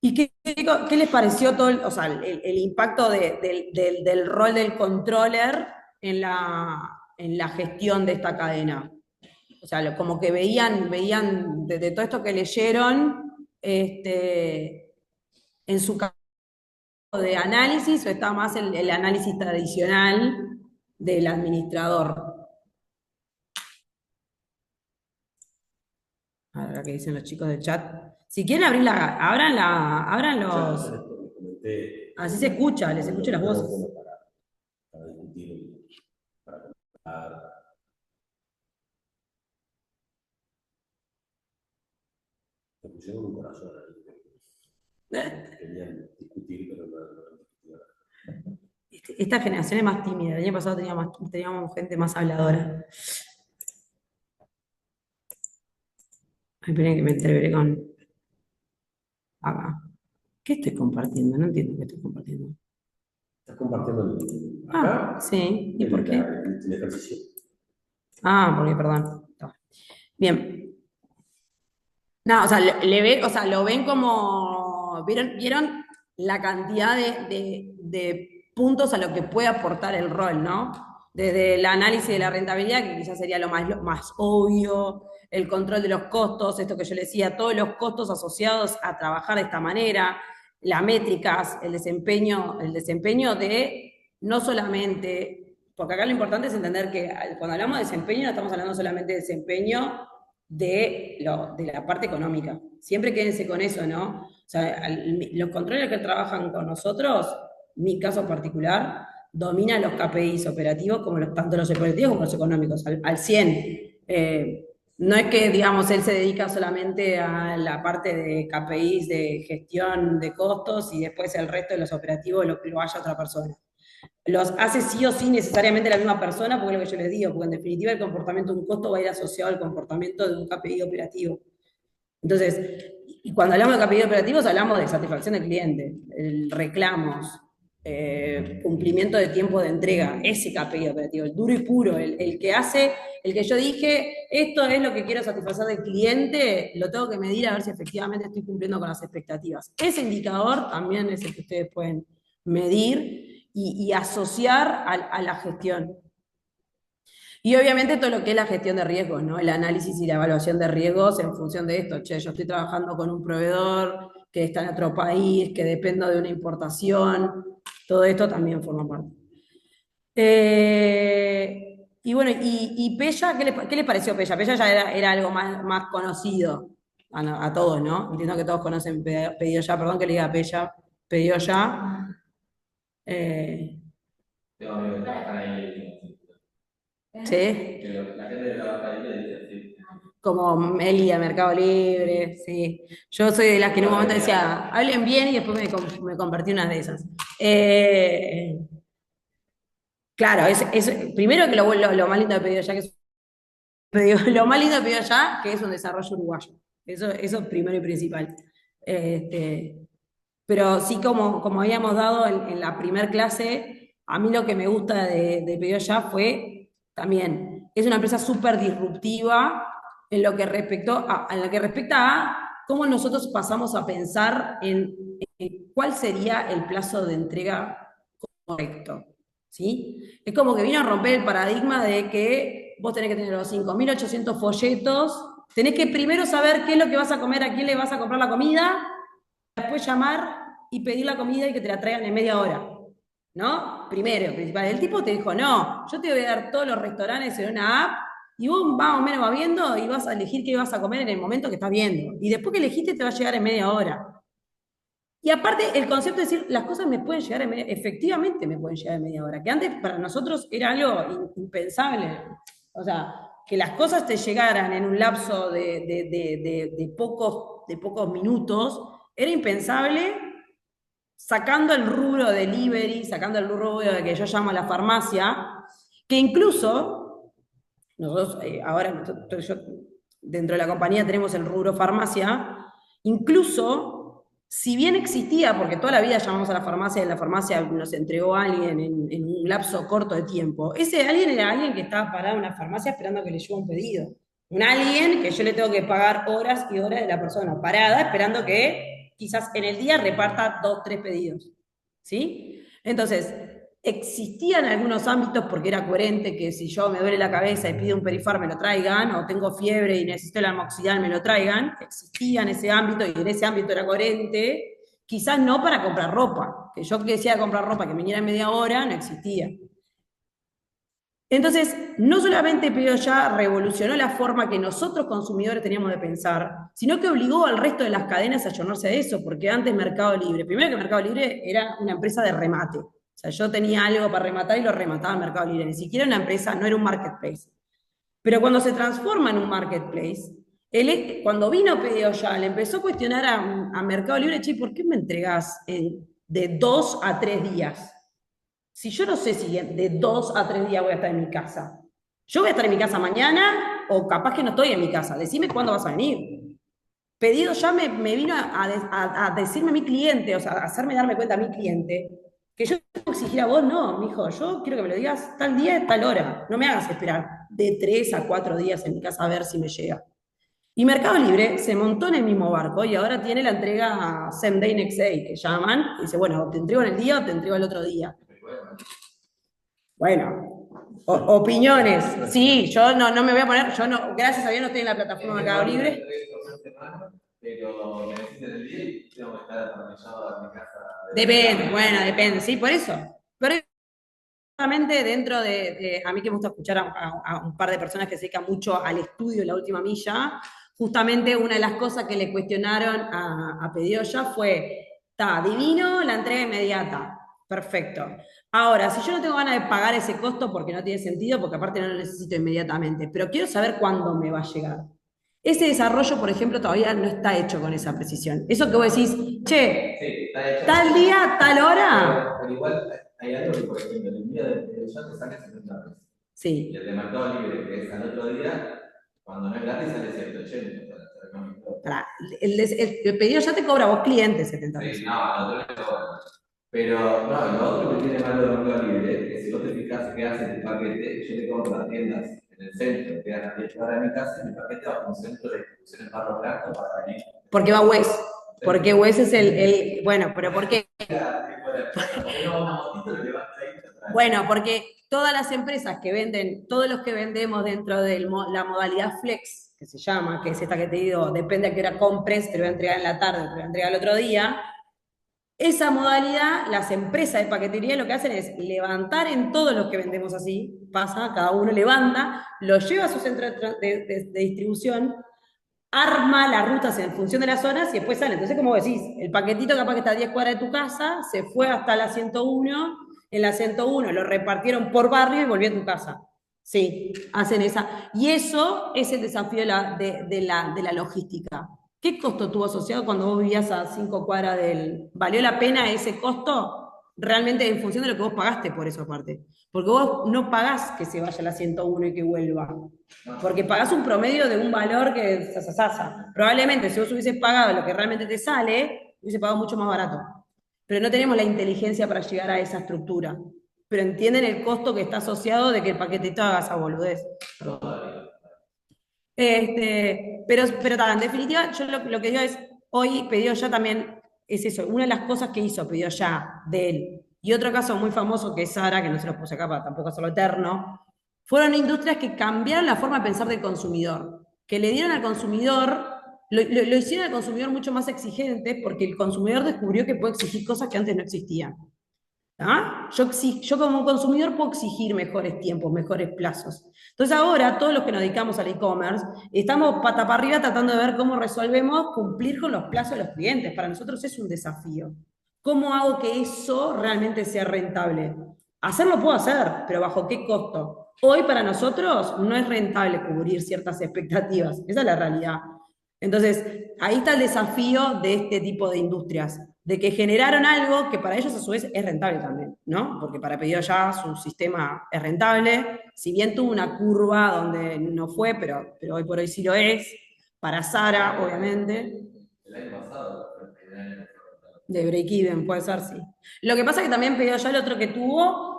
¿Y qué les pareció todo, o sea, el impacto del rol del controller en la gestión de esta cadena? O sea, como que veían de todo esto que leyeron, en su campo de análisis, o está más el análisis tradicional del administrador. Ahora que dicen los chicos del chat. Si quieren abrir abran los. Así se escucha, les escucho las voces. Para discutir, para comentar. Me pusieron un corazón ahí. Querían discutir, pero no discutieron. Esta generación es más tímida. El año pasado teníamos gente más habladora. Ay, esperen que me entreveré con. Acá. ¿Qué estoy compartiendo? No entiendo qué estoy compartiendo. ¿Estás compartiendo acá? Sí. ¿Y por qué? El ejercicio. Porque, perdón. Bien. No, o sea, lo ven como. ¿Vieron la cantidad de puntos a lo que puede aportar el rol, ¿no? Desde el análisis de la rentabilidad, que quizás sería lo más obvio, el control de los costos, esto que yo le decía, todos los costos asociados a trabajar de esta manera, las métricas, el desempeño de no solamente, porque acá lo importante es entender que cuando hablamos de desempeño no estamos hablando solamente de desempeño de la parte económica. Siempre quédense con eso, ¿no? O sea, los controles que trabajan con nosotros, mi caso particular, dominan los KPIs operativos, tanto los operativos como los económicos, al 100. No es que, digamos, él se dedica solamente a la parte de KPIs, de gestión de costos, y después el resto de los operativos lo haya otra persona. Los hace sí o sí necesariamente la misma persona, porque es lo que yo les digo, porque en definitiva el comportamiento de un costo va a ir asociado al comportamiento de un KPI operativo. Entonces, y cuando hablamos de KPI operativos, hablamos de satisfacción del cliente, reclamos, cumplimiento de tiempo de entrega, ese KPI operativo, el duro y puro, el que yo dije, esto es lo que quiero satisfacer del cliente, lo tengo que medir a ver si efectivamente estoy cumpliendo con las expectativas. Ese indicador también es el que ustedes pueden medir y asociar a la gestión. Y obviamente todo lo que es la gestión de riesgos, ¿no? El análisis y la evaluación de riesgos en función de esto. Che, yo estoy trabajando con un proveedor que está en otro país, que dependo de una importación, todo esto también forma parte. Y bueno, y Pella, ¿qué les pareció Pella? Pella ya era algo más conocido a todos, ¿no? Entiendo que todos conocen Pedido Ya, perdón que le diga Pella, Pedido Ya. Tengo amigos que trabajan ahí. ¿Sí? La gente que trabaja ahí le dice sí. Como Meli de Mercado Libre, sí. Yo soy de las que en un momento decía, hablen bien, y después me convertí en una de esas. Claro, primero que lo más lindo de Pedido Ya, lo más lindo de Pedido Ya, que es un desarrollo uruguayo. Eso primero y principal. Pero sí, como habíamos dado en la primer clase, a mí lo que me gusta de Pedido Ya fue también, es una empresa súper disruptiva en lo que respecta a cómo nosotros pasamos a pensar en cuál sería el plazo de entrega correcto. ¿Sí? Es como que vino a romper el paradigma de que vos tenés que tener los 5.800 folletos, tenés que primero saber qué es lo que vas a comer, a quién le vas a comprar la comida, después llamar y pedir la comida y que te la traigan en media hora, ¿no? Primero, principal. El tipo te dijo, no, yo te voy a dar todos los restaurantes en una app y vos más o menos vas viendo y vas a elegir qué vas a comer en el momento que estás viendo. Y después que elegiste te va a llegar en media hora. Y aparte, el concepto de decir, las cosas me pueden llegar efectivamente me pueden llegar en media hora, que antes para nosotros era algo impensable. O sea, que las cosas te llegaran en un lapso de pocos minutos, era impensable, sacando el rubro delivery, sacando el rubro de que yo llamo la farmacia, que incluso, nosotros ahora yo, dentro de la compañía tenemos el rubro farmacia, incluso, si bien existía, porque toda la vida llamamos a la farmacia y la farmacia nos entregó a alguien en un lapso corto de tiempo, ese alguien era alguien que estaba parado en una farmacia esperando a que le llegue un pedido. Un alguien que yo le tengo que pagar horas y horas de la persona parada, esperando que quizás en el día reparta 2, 3 pedidos. ¿Sí? Entonces, existían algunos ámbitos porque era coherente que si yo me duele la cabeza y pido un Perifar me lo traigan, o tengo fiebre y necesito el amoxicilina me lo traigan, existía en ese ámbito y en ese ámbito era coherente, quizás no para comprar ropa, que yo quisiera comprar ropa que me viniera en media hora, no existía. Entonces, no solamente Pedido Ya revolucionó la forma que nosotros consumidores teníamos de pensar, sino que obligó al resto de las cadenas a ayornarse a eso, porque antes Mercado Libre, primero que Mercado Libre era una empresa de remate, o sea, yo tenía algo para rematar y lo remataba en Mercado Libre, ni siquiera una empresa, no era un marketplace. Pero cuando se transforma en un marketplace, cuando vino Pedido Ya, le empezó a cuestionar a Mercado Libre, che, ¿por qué me entregás de 2 a 3 días? Si yo no sé si de 2 a 3 días voy a estar en mi casa. Yo voy a estar en mi casa mañana o capaz que no estoy en mi casa. Decime cuándo vas a venir. Pedido Ya me vino a decirme a mi cliente, o sea, a hacerme darme cuenta a mi cliente, que yo tengo que exigir a vos, no, mijo, yo quiero que me lo digas tal día, tal hora. No me hagas esperar de 3 a 4 días en mi casa a ver si me llega. Y Mercado Libre se montó en el mismo barco y ahora tiene la entrega same day, next day, que llaman, y dice, bueno, te entrego en el día o te entrego el otro día. Bueno, opiniones. Sí, yo no me voy a poner, yo no, gracias a Dios no estoy en la plataforma Mercado Libre. Pero me decís en el día y tengo que estar atornillado a mi casa. Depende, bueno, depende, sí, por eso. Pero justamente dentro a mí que me gusta escuchar a un par de personas que se dedican mucho al estudio, la última milla, justamente una de las cosas que le cuestionaron a Pedido Ya fue, está divino la entrega inmediata, perfecto. Ahora, si yo no tengo ganas de pagar ese costo porque no tiene sentido, porque aparte no lo necesito inmediatamente, pero quiero saber cuándo me va a llegar. Ese desarrollo, por ejemplo, todavía no está hecho con esa precisión. Eso que vos decís, che, sí, está hecho. tal día, tal hora. Pero igual hay algo que, por ejemplo, el día de ya te sale 70 veces. Sí. Y el de Mercado Libre, que es al otro día, cuando no es gratis, sale 180. El Pedido Ya te cobra a vos clientes 70 pesos. Sí, no, no te lo cobran. Pero no, lo otro que tiene malo de Mercado Libre es que si vos te fijas qué hace tu paquete, yo te compro las tiendas en el centro, que quedan a 10 cuadras de mi casa, y mi paquete va a un centro de distribución en Barro Blanco para venir. Porque va Wes. Porque Wes es bueno, pero ¿por qué? Bueno, porque todas las empresas que venden, todos los que vendemos dentro de la modalidad flex, que se llama, que es esta que te digo, depende a qué hora compres, te lo voy a entregar en la tarde, te lo voy a entregar el otro día. Esa modalidad, las empresas de paquetería lo que hacen es levantar en todos los que vendemos así, pasa, cada uno levanta, lo lleva a su centro de distribución, arma las rutas en función de las zonas y después sale. Entonces, como decís, el paquetito capaz que está a 10 cuadras de tu casa, se fue hasta la 101, en la 101 lo repartieron por barrio y volvió a tu casa. Sí, hacen esa. Y eso es el desafío de la logística. ¿Qué costo tuvo asociado cuando vos vivías a 5 cuadras del... ¿Valió la pena ese costo? Realmente en función de lo que vos pagaste por eso aparte. Porque vos no pagás que se vaya a la 101 y que vuelva. Porque pagás un promedio de un valor que probablemente si vos hubieses pagado lo que realmente te sale, hubiese pagado mucho más barato. Pero no tenemos la inteligencia para llegar a esa estructura. Pero entienden el costo que está asociado de que el paquetito haga esa boludez. Pero en definitiva, yo lo que digo es, hoy Pedido Ya también es eso, una de las cosas que hizo Pedido Ya de él, y otro caso muy famoso que es Zara, que no se lo puse acá para tampoco hacerlo eterno, fueron industrias que cambiaron la forma de pensar del consumidor, que le dieron al consumidor, lo hicieron al consumidor mucho más exigente, porque el consumidor descubrió que puede exigir cosas que antes no existían. ¿Ah? Yo como consumidor puedo exigir mejores tiempos, mejores plazos. Entonces ahora, todos los que nos dedicamos al e-commerce, estamos pata para arriba tratando de ver cómo resolvemos cumplir con los plazos de los clientes. Para nosotros es un desafío. ¿Cómo hago que eso realmente sea rentable? Hacerlo puedo hacer, pero ¿bajo qué costo? Hoy para nosotros no es rentable cubrir ciertas expectativas, esa es la realidad. Entonces, ahí está el desafío de este tipo de industrias, de que generaron algo que para ellos a su vez es rentable también, ¿no? Porque para Pedido Ya su sistema es rentable, si bien tuvo una curva donde no fue, pero hoy por hoy sí lo es, para Zara, obviamente. El año pasado, el año De break-even, puede ser, sí. Lo que pasa es que también Pedido Ya el otro que tuvo,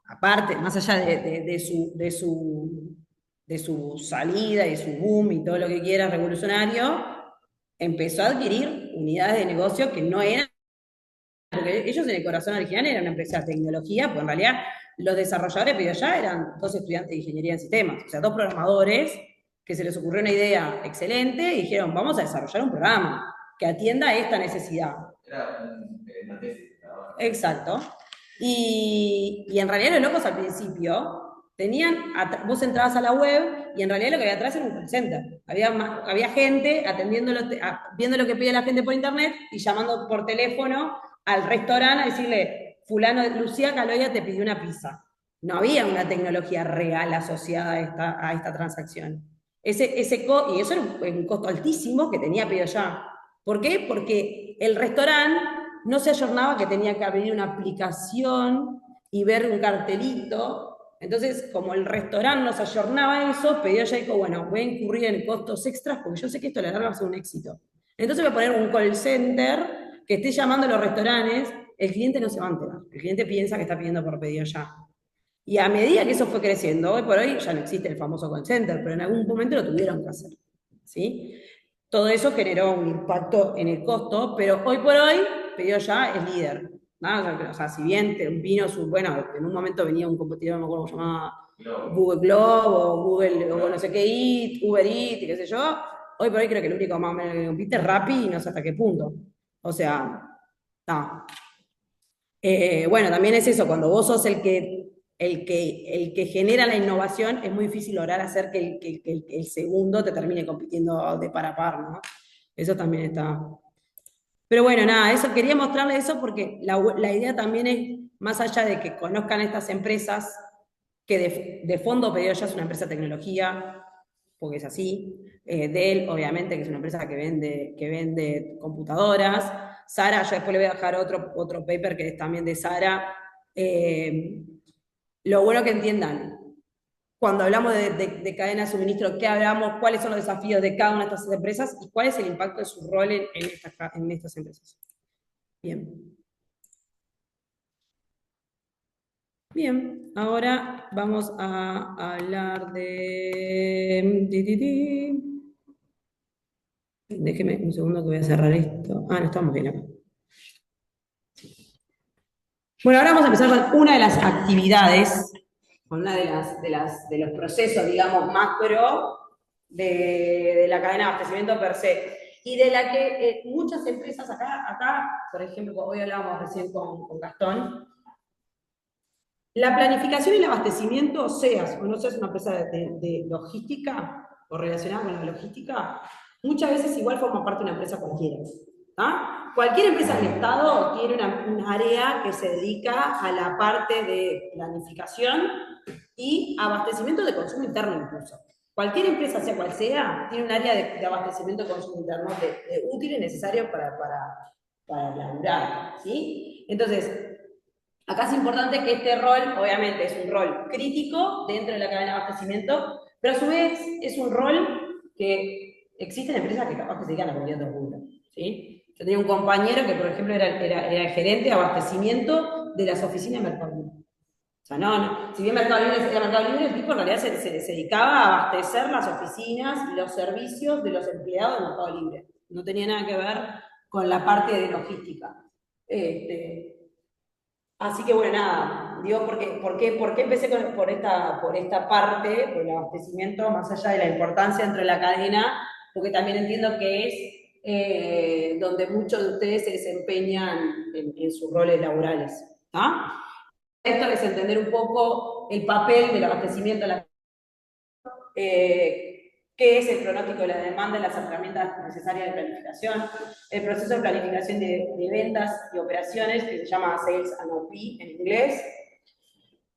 aparte, más allá de su salida y su boom y todo lo que quiera revolucionario, empezó a adquirir unidades de negocio que no eran, porque ellos en el corazón original eran una empresa de tecnología, pues en realidad los desarrolladores de Pedido Ya eran dos estudiantes de ingeniería en sistemas, o sea, dos programadores que se les ocurrió una idea excelente y dijeron, vamos a desarrollar un programa que atienda a esta necesidad. Era una tesis. Exacto. Y en realidad los locos al principio tenían, vos entrabas a la web y en realidad lo que había atrás era un call center. Había gente atendiendo, viendo lo que pide la gente por internet y llamando por teléfono al restaurante a decirle, fulano, Lucía Caloya te pidió una pizza. No había una tecnología real asociada a esta transacción. Y eso era un costo altísimo que tenía Pedido Ya. ¿Por qué? Porque el restaurante no se ayornaba que tenía que abrir una aplicación y ver un cartelito. Entonces, como el restaurante no se ayornaba eso, Pedido Ya dijo, bueno, voy a incurrir en costos extras porque yo sé que esto a la larga va a ser un éxito. Entonces voy a poner un call center que esté llamando a los restaurantes, el cliente no se va a enterar, el cliente piensa que está pidiendo por Pedido Ya. Y a medida que eso fue creciendo, hoy por hoy ya no existe el famoso call center, pero en algún momento lo tuvieron que hacer. ¿Sí? Todo eso generó un impacto en el costo, pero hoy por hoy Pedido Ya es líder. ¿No? O sea, si bien vino bueno, en un momento venía un competidor, no me acuerdo cómo se llamaba, Google Globe o Google o no sé qué Uber Eats y qué sé yo, hoy por hoy creo que el único más o menos que compite es Rappi y no sé hasta qué punto. O sea, no. Bueno, también es eso, cuando vos sos el que genera la innovación, es muy difícil lograr hacer que el segundo te termine compitiendo de par a par, ¿no? Eso también está. Pero bueno, nada, eso quería mostrarles eso porque la idea también es, más allá de que conozcan estas empresas, que de fondo Pedido Ya es una empresa de tecnología, porque es así. Dell, obviamente, que es una empresa que vende computadoras. Zara, yo después le voy a dejar otro paper que es también de Zara. Lo bueno que entiendan, cuando hablamos de cadena de suministro, ¿qué hablamos? ¿Cuáles son los desafíos de cada una de estas empresas? ¿Y cuál es el impacto de su rol en estas empresas? Bien. Bien, ahora vamos a hablar de... Déjeme un segundo que voy a cerrar esto. Ah, no, estamos bien acá. Bueno, ahora vamos a empezar con una de las actividades, con una de los procesos, digamos, macro de la cadena de abastecimiento per se. Y de la que muchas empresas acá, por ejemplo, hoy hablábamos recién con Gastón, la planificación y el abastecimiento, seas o no seas una empresa de logística o relacionada con la logística, muchas veces igual forma parte de una empresa cualquiera. ¿Ah? Cualquier empresa del Estado tiene un área que se dedica a la parte de planificación y abastecimiento de consumo interno incluso. Cualquier empresa, sea cual sea, tiene un área de abastecimiento de consumo interno de útiles necesarios para laburar. ¿Sí? Entonces, acá es importante que este rol, obviamente, es un rol crítico dentro de la cadena de abastecimiento, pero a su vez es un rol que existen empresas que capaz que se dedican a cualquier otro rubro, ¿sí? Yo tenía un compañero que, por ejemplo, era el gerente de abastecimiento de las oficinas de Mercado Libre. O sea, no, si bien Mercado Libre era Mercado Libre, el tipo en realidad se dedicaba a abastecer las oficinas y los servicios de los empleados de Mercado Libre. No tenía nada que ver con la parte de logística. Así que bueno, nada, digo, ¿por qué empecé por esta parte, por el abastecimiento, más allá de la importancia dentro de la cadena? Porque también entiendo que es donde muchos de ustedes se desempeñan en sus roles laborales. ¿Ah? Esto es entender un poco el papel del abastecimiento en la qué es el pronóstico de la demanda, las herramientas necesarias de planificación, el proceso de planificación de ventas y operaciones, que se llama Sales and OP en inglés,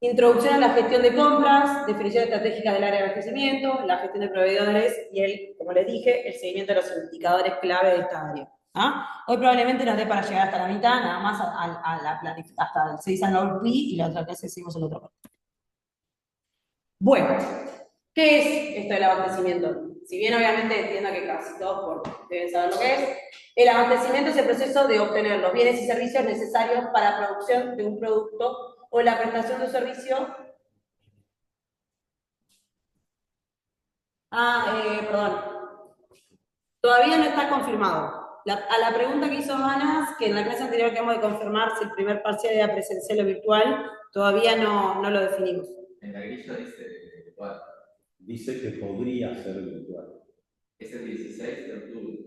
Introducción a la gestión de compras, definición estratégica del área de abastecimiento, la gestión de proveedores y como les dije, el seguimiento de los indicadores clave de esta área. ¿Ah? Hoy probablemente nos dé para llegar hasta la mitad, nada más hasta el 6 anual P y la otra clase seguimos el otro corte. Bueno, ¿qué es esto del abastecimiento? Si bien obviamente entiendo que casi todos deben saber lo que es, el abastecimiento es el proceso de obtener los bienes y servicios necesarios para la producción de un producto o la prestación de un servicio. Perdón. Todavía no está confirmado. A la pregunta que hizo Ana, que en la clase anterior quedamos de confirmar si el primer parcial era presencial o virtual, todavía no lo definimos. En la grilla dice virtual. Dice que podría ser virtual. Es el 16 de octubre.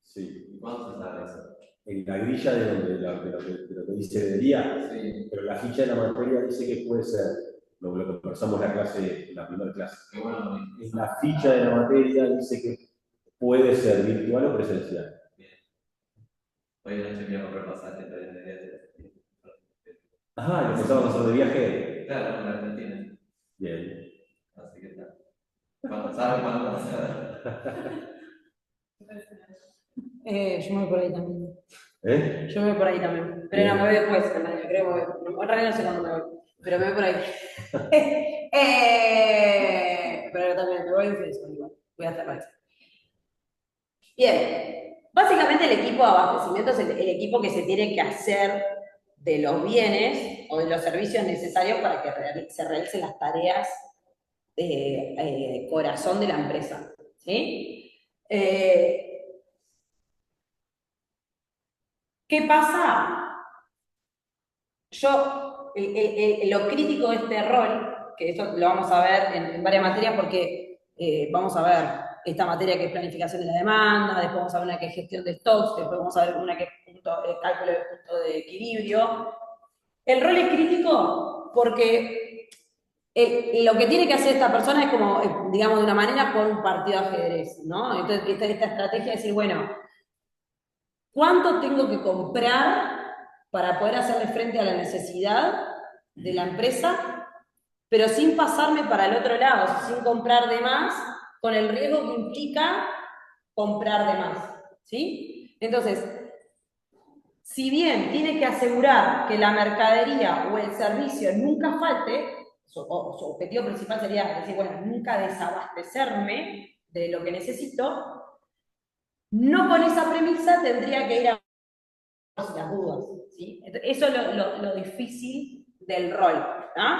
Sí. ¿Y cuándo se sabe eso? En la grilla de lo que dice debería, Sí. pero la ficha de la materia dice que puede ser, lo que conversamos en la primera clase. Qué bueno. En la ficha de la materia dice que puede ser virtual o presencial. Bien. Hoy de noche voy a comprar pasajes para el día de... Ajá, ¿lo pensamos hacer de viaje? Claro, en Argentina. Bien. Así que está. ¿Saben cuándo va a ser? Yo me voy por ahí también. ¿Eh? Yo me voy por ahí también. Pero no, me voy después, en realidad, creo que me voy. En realidad no sé cuándo me voy, pero me voy por ahí. Pero también me voy en fin de semana igual. Voy a hacer eso. Bien. Básicamente el equipo de abastecimiento es el equipo que se tiene que hacer de los bienes o de los servicios necesarios para que se realicen las tareas de corazón de la empresa. ¿Sí? ¿Qué pasa? Lo crítico de este rol, que esto lo vamos a ver en varias materias porque vamos a ver esta materia que es planificación de la demanda, después vamos a ver una que es gestión de stocks, después vamos a ver una que es cálculo de punto de equilibrio. El rol es crítico porque lo que tiene que hacer esta persona es como, digamos, de una manera jugar un partido de ajedrez, ¿no? Entonces, esta estrategia de decir, bueno, ¿cuánto tengo que comprar para poder hacerle frente a la necesidad de la empresa, pero sin pasarme para el otro lado, sin comprar de más, con el riesgo que implica comprar de más? ¿Sí? Entonces, si bien tiene que asegurar que la mercadería o el servicio nunca falte, su objetivo principal sería decir, bueno, nunca desabastecerme de lo que necesito, no con esa premisa tendría que ir a las dudas, ¿sí? Eso es lo difícil del rol, ¿no?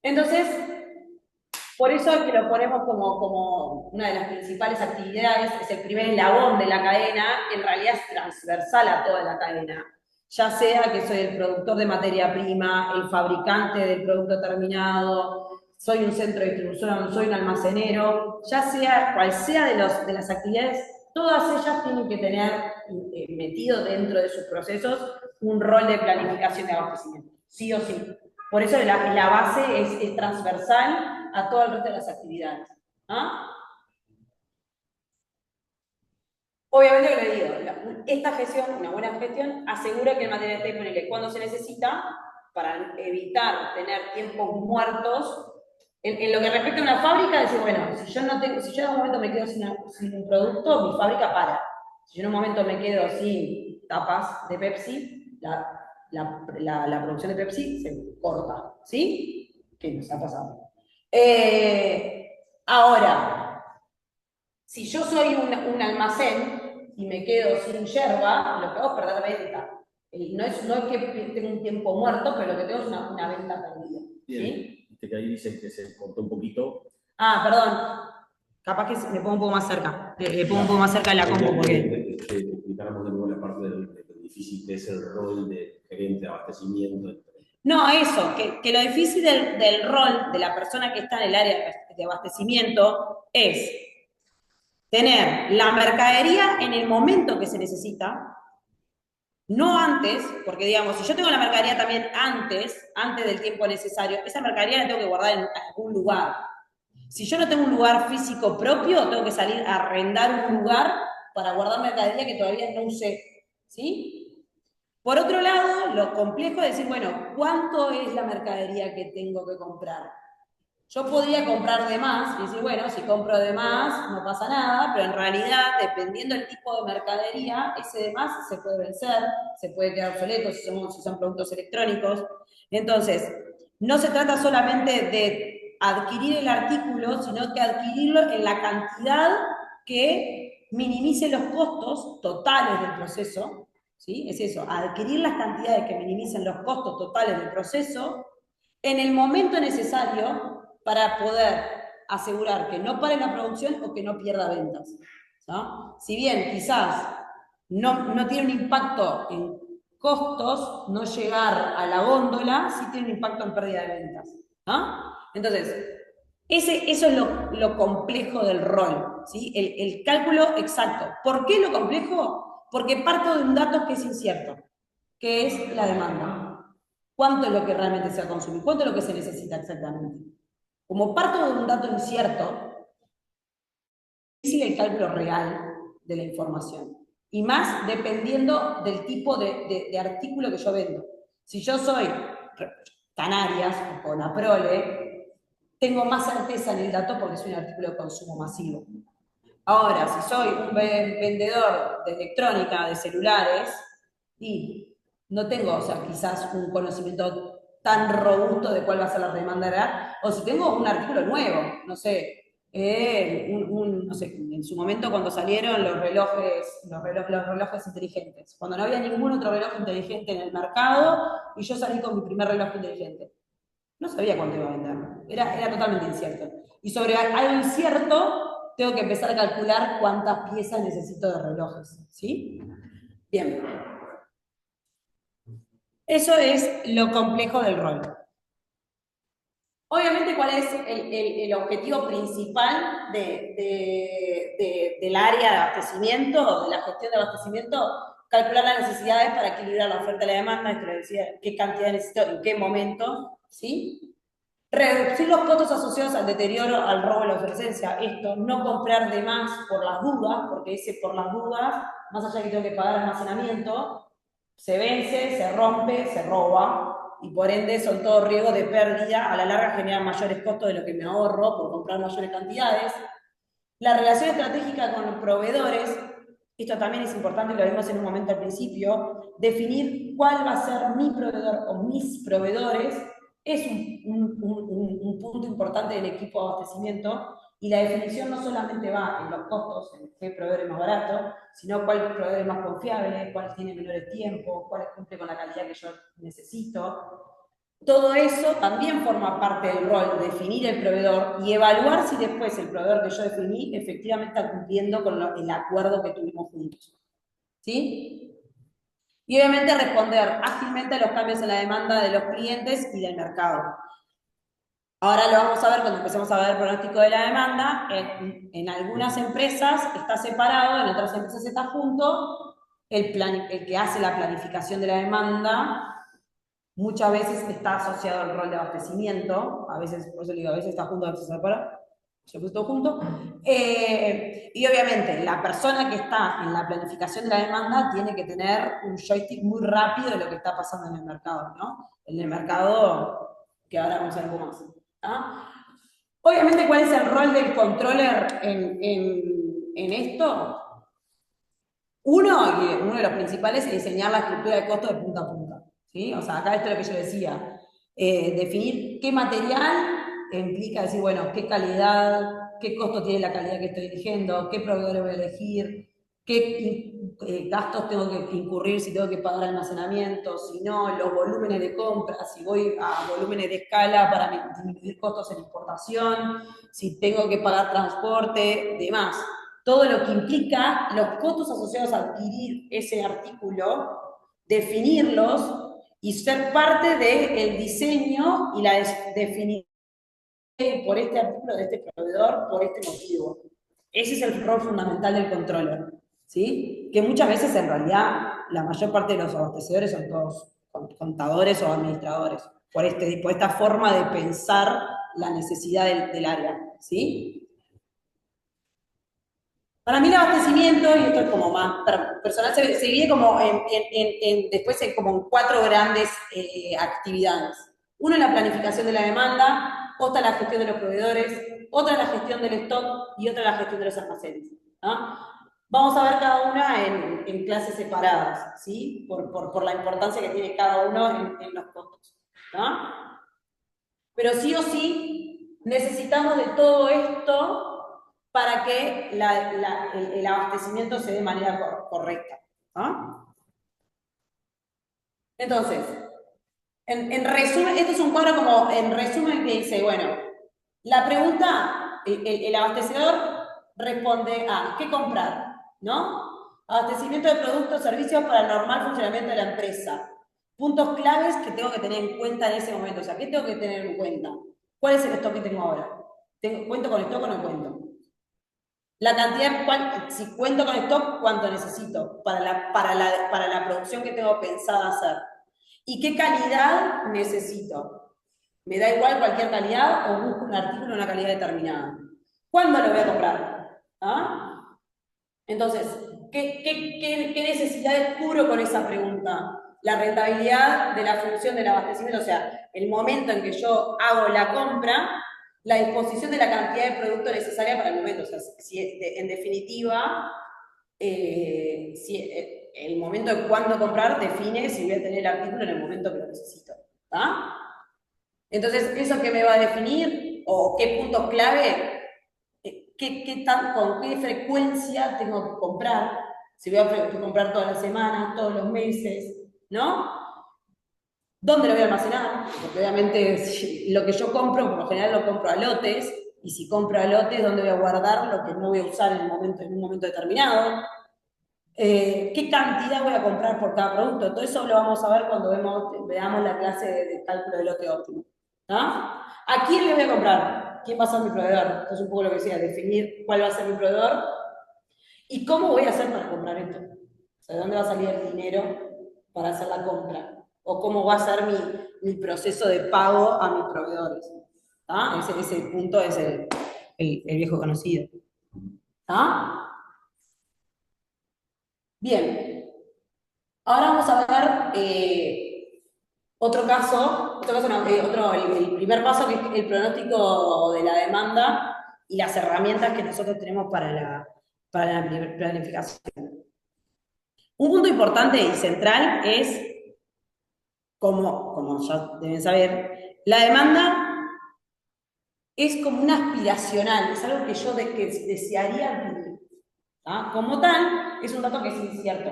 Entonces, por eso es que lo ponemos como una de las principales actividades, es el primer eslabón de la cadena, que en realidad es transversal a toda la cadena. Ya sea que soy el productor de materia prima, el fabricante del producto terminado, soy un centro de distribución, soy un almacenero, ya sea cual sea de las actividades, todas ellas tienen que tener metido dentro de sus procesos un rol de planificación de abastecimiento, sí o sí. Por eso la base es transversal a todo el resto de las actividades. ¿Ah? Obviamente que le digo, esta gestión, una buena gestión, asegura que el material esté disponible cuando se necesita para evitar tener tiempos muertos. En lo que respecta a una fábrica, decir, bueno, si yo en un momento me quedo sin un producto, mi fábrica para. Si yo en un momento me quedo sin tapas de Pepsi, la producción de Pepsi se corta, ¿sí? ¿Qué nos ha pasado? Ahora, si yo soy un almacén y me quedo sin yerba, lo que hago es perder venta. No es que tengo un tiempo muerto, pero lo que tengo es una venta perdida. ¿Sí? Viste que ahí dice que se cortó un poquito. Ah, perdón. Capaz que me pongo un poco más cerca. Me pongo un poco más cerca de la compu porque... Explicáramos de nuevo la parte de lo difícil que es el rol de gerente de abastecimiento. No, eso, que lo difícil del rol de la persona que está en el área de abastecimiento es tener la mercadería en el momento que se necesita, no antes, porque digamos, si yo tengo la mercadería también antes del tiempo necesario, esa mercadería la tengo que guardar en algún lugar. Si yo no tengo un lugar físico propio, tengo que salir a arrendar un lugar para guardar mercadería que todavía no usé, ¿sí? Por otro lado, lo complejo es decir, bueno, ¿cuánto es la mercadería que tengo que comprar? Yo podría comprar de más y decir, bueno, si compro de más no pasa nada, pero en realidad, dependiendo del tipo de mercadería, ese de más se puede vencer, se puede quedar obsoleto si son productos electrónicos. Entonces, no se trata solamente de adquirir el artículo, sino que adquirirlo en la cantidad que minimice los costos totales del proceso, ¿sí? Es eso, adquirir las cantidades que minimicen los costos totales del proceso en el momento necesario para poder asegurar que no pare la producción o que no pierda ventas, ¿no? Si bien quizás no tiene un impacto en costos, no llegar a la góndola, sí tiene un impacto en pérdida de ventas, ¿no? Entonces, eso es lo complejo del rol, ¿sí? El cálculo exacto. ¿Por qué lo complejo? Porque parto de un dato que es incierto, que es la demanda. ¿Cuánto es lo que realmente se va a consumir? ¿Cuánto es lo que se necesita exactamente? Como parto de un dato incierto, es difícil el cálculo real de la información. Y más dependiendo del tipo de artículo que yo vendo. Si yo soy Canarias o Conaprole, tengo más certeza en el dato porque soy un artículo de consumo masivo. Ahora, si soy un vendedor de electrónica, de celulares, y no tengo, o sea, quizás un conocimiento tan robusto de cuál va a ser la demanda real, o si tengo un artículo nuevo, no sé, no sé, en su momento cuando salieron los relojes inteligentes, cuando no había ningún otro reloj inteligente en el mercado, y yo salí con mi primer reloj inteligente. No sabía cuánto iba a vender, era totalmente incierto. Y sobre algo incierto, tengo que empezar a calcular cuántas piezas necesito de relojes, ¿sí? Bien. Eso es lo complejo del rol. Obviamente, ¿cuál es el objetivo principal del área de abastecimiento, de la gestión de abastecimiento? Calcular las necesidades para equilibrar la oferta y la demanda, esto le decía, qué cantidad necesito, en qué momento, ¿sí? Reducir los costos asociados al deterioro, al robo y la obsolescencia. Esto, no comprar de más por las dudas, porque ese por las dudas, más allá de que tengo que pagar almacenamiento, se vence, se rompe, se roba, y por ende son todos riesgos de pérdida, a la larga generan mayores costos de lo que me ahorro por comprar mayores cantidades. La relación estratégica con los proveedores, esto también es importante, lo vimos en un momento al principio, definir cuál va a ser mi proveedor o mis proveedores, es un punto importante del equipo de abastecimiento, y la definición no solamente va en los costos, en qué proveedor es más barato, sino cuál proveedor es más confiable, cuál tiene menores tiempos, cuál cumple con la calidad que yo necesito. Todo eso también forma parte del rol, definir el proveedor y evaluar si después el proveedor que yo definí efectivamente está cumpliendo con el acuerdo que tuvimos juntos. ¿Sí? Y obviamente responder ágilmente a los cambios en la demanda de los clientes y del mercado. Ahora lo vamos a ver cuando empecemos a ver el pronóstico de la demanda. En algunas empresas está separado, en otras empresas está junto. El que hace la planificación de la demanda muchas veces está asociado al rol de abastecimiento, a veces, por eso digo, a veces está junto, a veces se separa, se puso todo junto. Y obviamente, la persona que está en la planificación de la demanda tiene que tener un joystick muy rápido de lo que está pasando en el mercado, ¿no? En el mercado, que ahora vamos a ver un poco más. ¿Ah? Obviamente, ¿cuál es el rol del controller en esto? Uno de los principales es diseñar la estructura de costos de punta a punta. ¿Sí? O sea, acá esto es lo que yo decía. Definir qué material implica decir, bueno, qué calidad, qué costo tiene la calidad que estoy eligiendo, qué proveedores voy a elegir, qué gastos tengo que incurrir, si tengo que pagar almacenamiento, si no, los volúmenes de compra, si voy a volúmenes de escala para disminuir costos en importación, si tengo que pagar transporte, demás. Todo lo que implica los costos asociados a adquirir ese artículo, definirlos y ser parte del diseño y la definición por este artículo de este proveedor por este motivo. Ese es el rol fundamental del controller, ¿sí? Que muchas veces en realidad la mayor parte de los abastecedores son todos contadores o administradores, por esta forma de pensar la necesidad del área, ¿sí? Para mí el abastecimiento, y esto es como más personal, se divide como después como en 4 grandes actividades. Uno es la planificación de la demanda, otra la gestión de los proveedores, otra la gestión del stock y otra la gestión de los almacenes. ¿No? Vamos a ver cada una en clases separadas, ¿sí? Por la importancia que tiene cada uno en los costos. ¿No? Pero sí o sí necesitamos de todo esto para que el abastecimiento se dé de manera correcta. ¿No? Entonces, en resumen, este es un cuadro como en resumen que dice, bueno, la pregunta, el abastecedor responde a ¿qué comprar? ¿No? Abastecimiento de productos, servicios para el normal funcionamiento de la empresa. Puntos claves que tengo que tener en cuenta en ese momento. O sea, ¿qué tengo que tener en cuenta? ¿Cuál es el stock que tengo ahora? ¿Cuento con stock o no cuento? La cantidad, si cuento con stock, ¿cuánto necesito para la producción que tengo pensada hacer? ¿Y qué calidad necesito? ¿Me da igual cualquier calidad o busco un artículo de una calidad determinada? ¿Cuándo lo voy a comprar? ¿Ah? Entonces, ¿qué necesidades cubro con esa pregunta? La rentabilidad de la función del abastecimiento, o sea, el momento en que yo hago la compra, la disposición de la cantidad de producto necesaria para el momento. O sea, en definitiva, el momento de cuándo comprar define si voy a tener el artículo en el momento que lo necesito. ¿Ah? Entonces, ¿eso qué me va a definir? ¿O qué puntos clave? ¿Con qué frecuencia tengo que comprar? Si voy a comprar todas las semanas, todos los meses, ¿no? ¿Dónde lo voy a almacenar? Porque obviamente lo que yo compro, por lo general lo compro a lotes, y si compro a lotes, ¿dónde voy a guardar lo que no voy a usar en un momento determinado? ¿Qué cantidad voy a comprar por cada producto? Todo eso lo vamos a ver cuando veamos la clase de cálculo de lote óptimo. ¿No? ¿A quién le voy a comprar? ¿Quién va a ser mi proveedor? Esto es un poco lo que decía, definir cuál va a ser mi proveedor y cómo voy a hacer para comprar esto. O sea, ¿de dónde va a salir el dinero para hacer la compra? O cómo va a ser mi proceso de pago a mis proveedores. ¿Ah? Ese punto es el viejo conocido. ¿Ah? Bien. Ahora vamos a ver otro caso no, el primer paso, que es el pronóstico de la demanda y las herramientas que nosotros tenemos para la planificación. Un punto importante y central es, como ya deben saber, la demanda es como un aspiracional, es algo que yo desearía adquirir. ¿Ah? Como tal, es un dato que es incierto.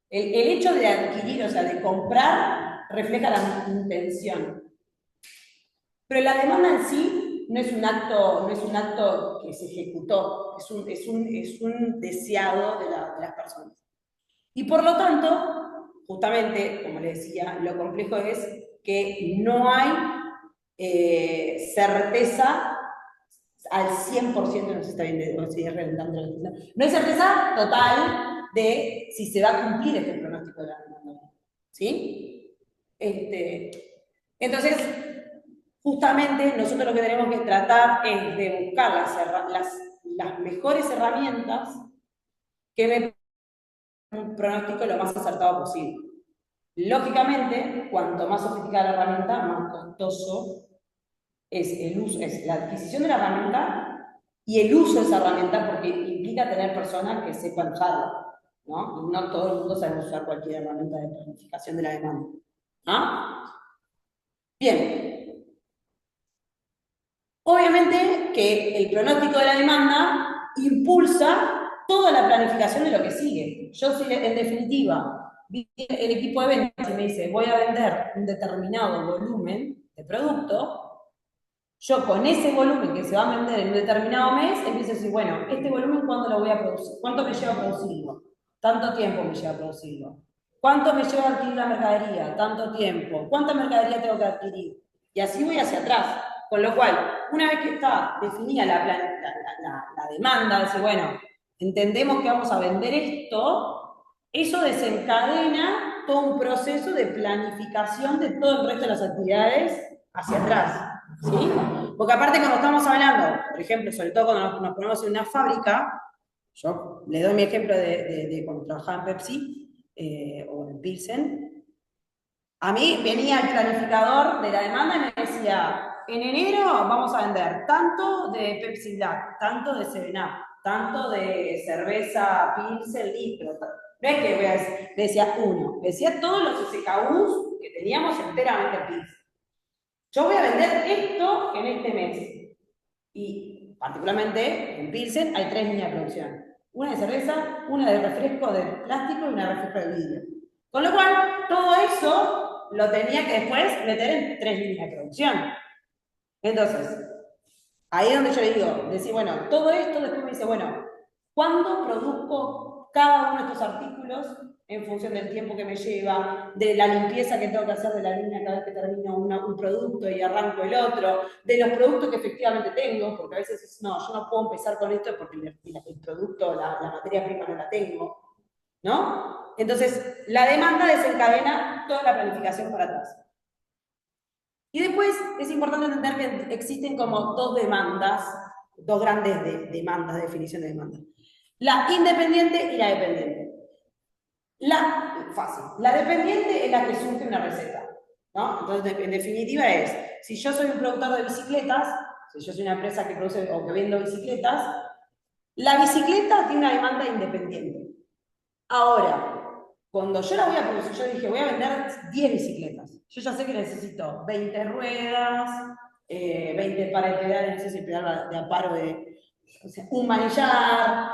El hecho de adquirir, o sea, de comprar, refleja la intención. Pero la demanda en sí no es un acto que se ejecutó, es un deseado de las personas. Y por lo tanto, justamente, como les decía, lo complejo es que no hay certeza al 100%, no sé si está bien, o si es redundante, no hay certeza total de si se va a cumplir este pronóstico de la demanda. ¿Sí? Entonces, justamente nosotros lo que tenemos que tratar es de buscar las mejores herramientas que me permitan un pronóstico lo más acertado posible. Lógicamente, cuanto más sofisticada la herramienta, más costoso es la adquisición de la herramienta y el uso de esa herramienta, porque implica tener personas que sepan usarla, ¿no? Y no todo el mundo sabe usar cualquier herramienta de planificación de la demanda. ¿Ah? Bien. Obviamente que el pronóstico de la demanda impulsa toda la planificación de lo que sigue. Yo, si en definitiva, el equipo de ventas y me dice, voy a vender un determinado volumen de producto, yo con ese volumen que se va a vender en un determinado mes, empiezo a decir, bueno, este volumen, ¿cuándo lo voy a producir? ¿Cuánto me lleva a producirlo? Tanto tiempo me lleva a producirlo. ¿Cuánto me lleva a adquirir la mercadería? Tanto tiempo. ¿Cuánta mercadería tengo que adquirir? Y así voy hacia atrás. Con lo cual, una vez que está definida la demanda, decir, bueno, entendemos que vamos a vender esto, eso desencadena todo un proceso de planificación de todo el resto de las actividades hacia atrás. ¿Sí? Porque aparte, cuando estamos hablando, por ejemplo, sobre todo cuando nos ponemos en una fábrica, Yo le doy mi ejemplo de cuando trabajaba en Pepsi o en Pilsen. A mí venía el planificador de la demanda y me decía, en enero vamos a vender tanto de Pepsi Black, tanto de 7-Up, tanto de cerveza Pilsen litro. No es que voy a decir, le decía uno, le decía todos los SKUs que teníamos enteramente Pilsen. Yo voy a vender esto en este mes. Y particularmente en Pilsen hay 3 líneas de producción. Una de cerveza, una de refresco de plástico y una de refresco de vidrio. Con lo cual, todo eso lo tenía que después meter en 3 líneas de producción. Entonces, ahí es donde yo le digo, decir, bueno, todo esto después me dice, bueno, ¿cuándo produzco cada uno de estos artículos en función del tiempo que me lleva, de la limpieza que tengo que hacer de la línea cada vez que termino un producto y arranco el otro, de los productos que efectivamente tengo, porque a veces es, no, yo no puedo empezar con esto porque el producto, la materia prima no la tengo, ¿no? Entonces, la demanda desencadena toda la planificación para atrás. Y después es importante entender que existen como dos demandas, dos grandes demandas, definición de demanda. La independiente y la dependiente. La dependiente es la que surge una receta, ¿no? Entonces, en definitiva es, si yo soy un productor de bicicletas, si yo soy una empresa que produce o que vendo bicicletas, la bicicleta tiene una demanda independiente. Ahora, cuando yo la voy a producir, yo dije, voy a vender 10 bicicletas. Yo ya sé que necesito 20 ruedas, 20 pares de pedales, no sé si pedal de aparo o sea, un manillar.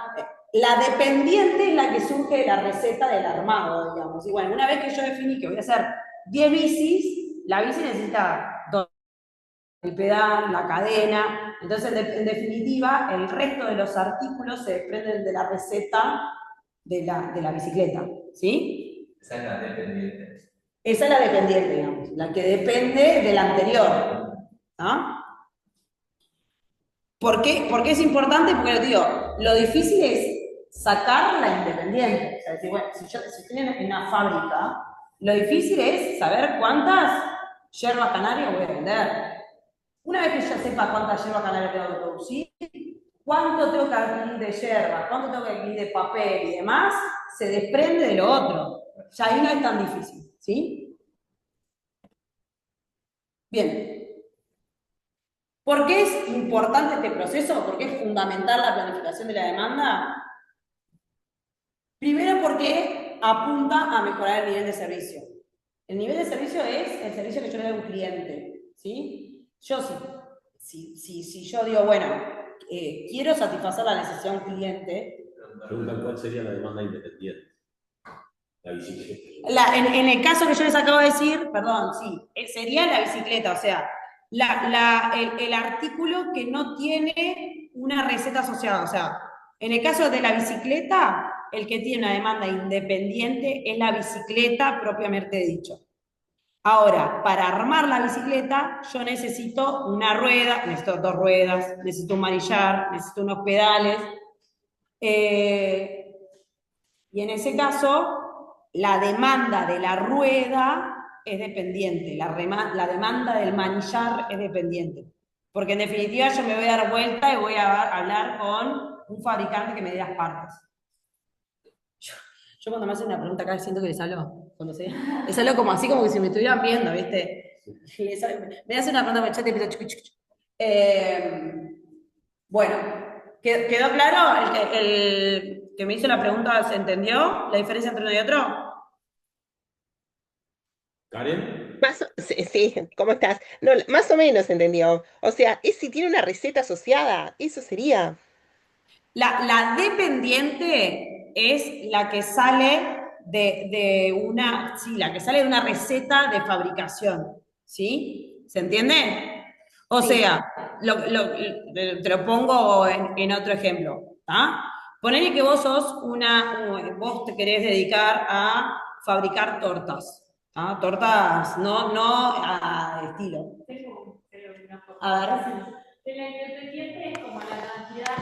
La dependiente es la que surge de la receta del armado, digamos. Y bueno, una vez que yo definí que voy a hacer 10 bicis, la bici necesita el pedal, la cadena. Entonces, en definitiva, el resto de los artículos se desprenden de la receta de la bicicleta, ¿sí? Esa es la dependiente. Esa es la dependiente, digamos, la que depende del anterior. ¿Ah? ¿Por qué? Porque es importante, porque digo, lo difícil es sacar la independiente. O sea, decir, bueno, si estoy en una fábrica, lo difícil es saber cuántas yerbas canarias voy a vender. Una vez que ya sepa cuántas yerbas canarias tengo que producir, cuánto tengo que adquirir de yerbas, cuánto tengo que adquirir de papel y demás, se desprende de lo otro. Ya ahí no es tan difícil, ¿sí? Bien. ¿Por qué es importante este proceso? ¿Por qué es fundamental la planificación de la demanda? Primero porque apunta a mejorar el nivel de servicio. El nivel de servicio es el servicio que yo le doy a un cliente, ¿sí? Yo si yo digo, bueno, quiero satisfacer la necesidad de un cliente. Preguntan cuál sería la demanda independiente. La bicicleta. En el caso que yo les acabo de decir, perdón, sí, sería la bicicleta, o sea, el artículo que no tiene una receta asociada. O sea, en el caso de la bicicleta, el que tiene una demanda independiente es la bicicleta propiamente dicho. Ahora, para armar la bicicleta, yo necesito una rueda, necesito 2 ruedas, necesito un manillar, necesito unos pedales. Y en ese caso, la demanda de la rueda es dependiente, la demanda del manillar es dependiente. Porque en definitiva yo me voy a dar vuelta y voy a hablar con un fabricante que me dé las partes. Yo cuando me hacen una pregunta acá siento que les hablo, les hablo como así, como que si me estuvieran viendo, ¿viste? Me hacen una pregunta por el chat y empiezo bueno, ¿quedó claro? El que me hizo la pregunta, ¿se entendió la diferencia entre uno y otro? ¿Karen? Sí, ¿cómo estás? No, más o menos entendió. O sea, es si tiene una receta asociada, eso sería. La dependiente es la que sale la que sale de una receta de fabricación, ¿sí? ¿Se entiende? O Sí. sea, te lo pongo en otro ejemplo, ¿tá? Ponele que vos vos te querés dedicar a fabricar tortas, ¿tá? Tortas no a estilo. Tengo una cosa. A ver. De la independiente es como la cantidad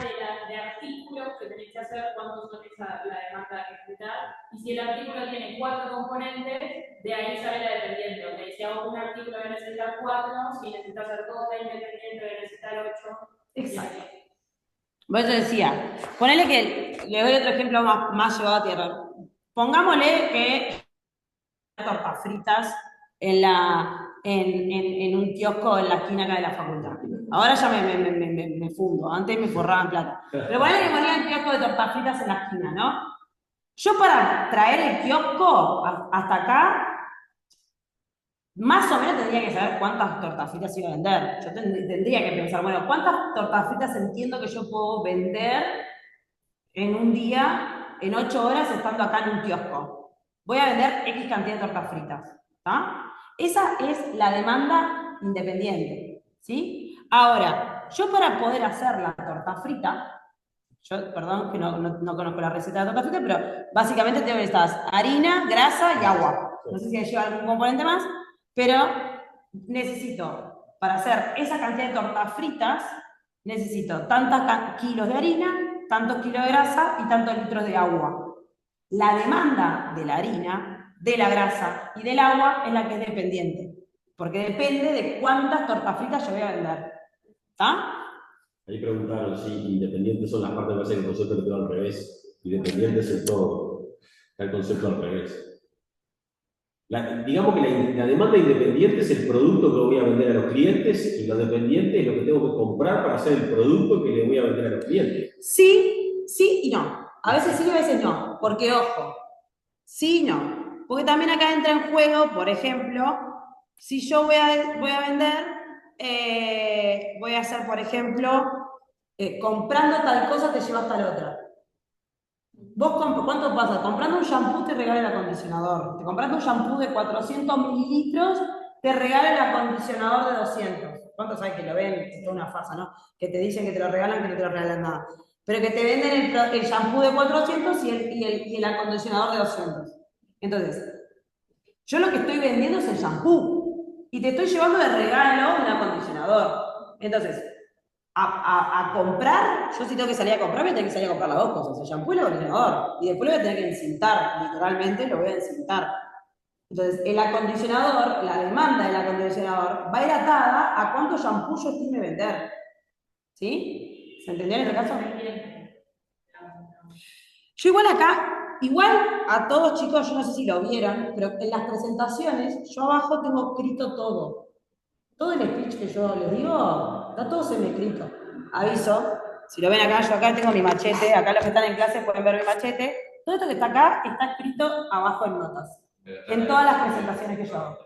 de artículos que tenés que hacer cuando son la demanda que necesitas. Y si el artículo tiene 4 componentes, de ahí sale la dependiente. O sea, si hago un artículo que necesita 4, si necesita hacer 2 de independiente, que necesita 8. Exacto. Por eso decía, ponele que, le doy otro ejemplo más llevado a tierra. Pongámosle que tortas fritas en un kiosco en la esquina acá de la facultad. Ahora ya me fundo, antes me forraban plata. Pero ponele que ponían kiosco de tortas fritas en la esquina, ¿no? Yo para traer el kiosco hasta acá, más o menos tendría que saber cuántas tortas fritas iba a vender. Yo tendría que pensar, bueno, ¿cuántas tortas fritas entiendo que yo puedo vender en un día, en 8 horas, estando acá en un kiosco? Voy a vender X cantidad de tortas fritas. ¿Tá? Esa es la demanda independiente. ¿Sí? Ahora, yo para poder hacer la torta frita, yo, perdón que no conozco la receta de la torta frita, pero básicamente tengo que necesitar harina, grasa y agua. No sé si lleva algún componente más, pero necesito, para hacer esa cantidad de tortas fritas, necesito tantos kilos de harina, tantos kilos de grasa y tantos litros de agua. La demanda de la harina, de la grasa y del agua es la que es dependiente, porque depende de cuántas tortas fritas yo voy a vender. ¿Está? Ahí preguntaron si independientes son las partes, parece que el concepto le quedó al revés. Independiente es el todo. Está el concepto al revés. Digamos que la demanda independiente es el producto que voy a vender a los clientes y lo dependiente es lo que tengo que comprar para hacer el producto que le voy a vender a los clientes. Sí, sí y no. A veces sí y a veces no. Porque, ojo, sí y no. Porque también acá entra en juego, por ejemplo, si yo voy a vender, voy a hacer, por ejemplo, comprando tal cosa te llevas tal otra. ¿Cuánto pasa? Comprando un shampoo te regala el acondicionador. Te comprando un shampoo de 400 mililitros te regala el acondicionador de 200. ¿Cuántos hay que lo ven? Es toda una farsa, ¿no? Que te dicen que te lo regalan, que no te lo regalan nada. Pero que te venden el shampoo de 400 y el acondicionador de 200. Entonces, yo lo que estoy vendiendo es el shampoo. Y te estoy llevando de regalo un acondicionador. Entonces, a comprar, yo si tengo que salir a comprar, voy a tener que salir a comprar las dos cosas, el shampoo y el acondicionador. Y después lo voy a tener que encintar, literalmente lo voy a encintar. Entonces, el acondicionador, la demanda del acondicionador, va a ir atada a cuánto shampoo yo estime vender. ¿Sí? ¿Se entendió en este caso? Yo igual acá, igual a todos chicos, yo no sé si lo vieron, pero en las presentaciones, yo abajo tengo escrito todo. Todo el speech que yo les digo, está todo semi-escrito. Aviso, si lo ven acá, yo acá tengo mi machete, acá los que están en clase pueden ver mi machete. Todo esto que está acá está escrito abajo en notas, en todas las presentaciones que yo hago.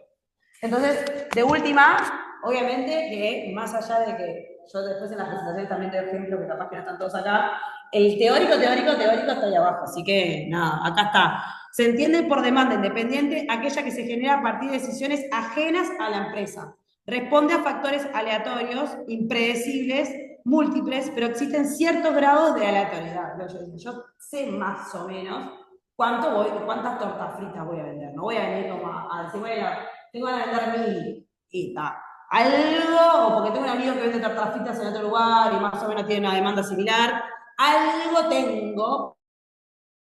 Entonces, de última, obviamente que más allá de que yo después en las presentaciones también doy ejemplos que capaz que no están todos acá, el teórico está ahí abajo, así que nada, acá está. Se entiende por demanda independiente aquella que se genera a partir de decisiones ajenas a la empresa. Responde a factores aleatorios, impredecibles, múltiples, pero existen ciertos grados de aleatoriedad. Yo sé más o menos cuántas tortas fritas voy a vender. No voy a venir como a decir, bueno, tengo ganas de vender 1000 y está. Algo, o porque tengo un amigo que vende tortas fritas en otro lugar y más o menos tiene una demanda similar, algo tengo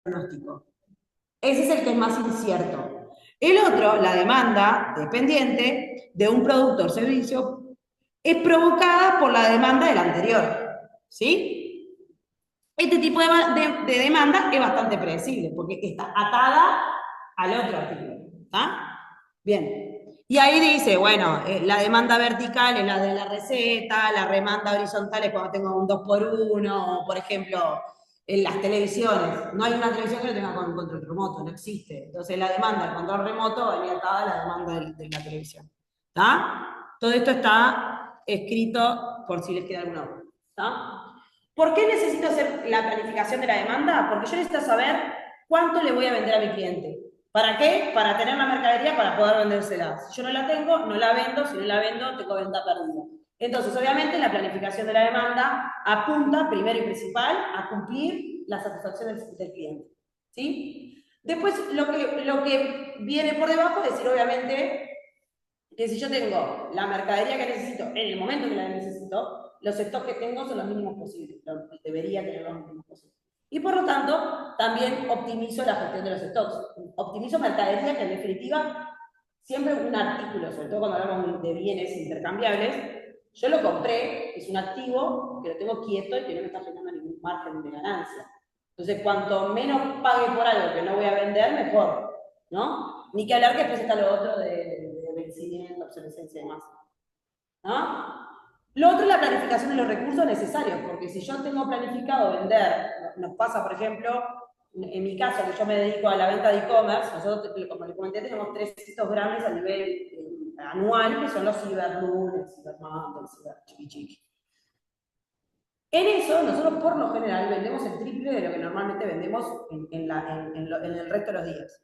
pronóstico. Ese es el que es más incierto. El otro, la demanda dependiente de un producto o servicio, es provocada por la demanda del anterior. ¿Sí? Este tipo de demanda es bastante predecible, porque está atada al otro artículo. ¿Está? Bien. Y ahí dice, bueno, la demanda vertical es la de la receta, la demanda horizontal es cuando tengo un 2x1, por ejemplo, en las televisiones. No hay una televisión que no tenga control remoto, no existe. Entonces la demanda del control remoto va atada a la demanda de la televisión. ¿Está? Todo esto está escrito por si les queda alguna duda. ¿Está? ¿Por qué necesito hacer la planificación de la demanda? Porque yo necesito saber cuánto le voy a vender a mi cliente. ¿Para qué? Para tener la mercadería para poder vendérsela. Si yo no la tengo, no la vendo. Si no la vendo, tengo venta perdida. Entonces, obviamente, la planificación de la demanda apunta, primero y principal, a cumplir la satisfacción del cliente. ¿Sí? Después, lo que viene por debajo es decir, obviamente, que si yo tengo la mercadería que necesito en el momento que la necesito, los stocks que tengo son los mínimos posibles. Debería tener los mínimos posibles. Y por lo tanto, también optimizo la gestión de los stocks. Optimizo mercadería que en definitiva, siempre un artículo, sobre todo cuando hablamos de bienes intercambiables, Yo lo compré, es un activo que lo tengo quieto y que no me está generando ningún margen de ganancia. Entonces, cuanto menos pague por algo que no voy a vender, mejor, ¿no? Ni que hablar que después está lo otro de vencimiento, obsolescencia y demás. ¿No? Lo otro es la planificación de los recursos necesarios, porque si yo tengo planificado vender, nos pasa, por ejemplo, en mi caso, que yo me dedico a la venta de e-commerce, nosotros, como les comenté, tenemos 3 hitos grandes a nivel anual, que son los Cyber Moon, el Cyber Month, el Cyber Chiqui Chiqui. En eso, nosotros por lo general vendemos el triple de lo que normalmente vendemos en el resto de los días.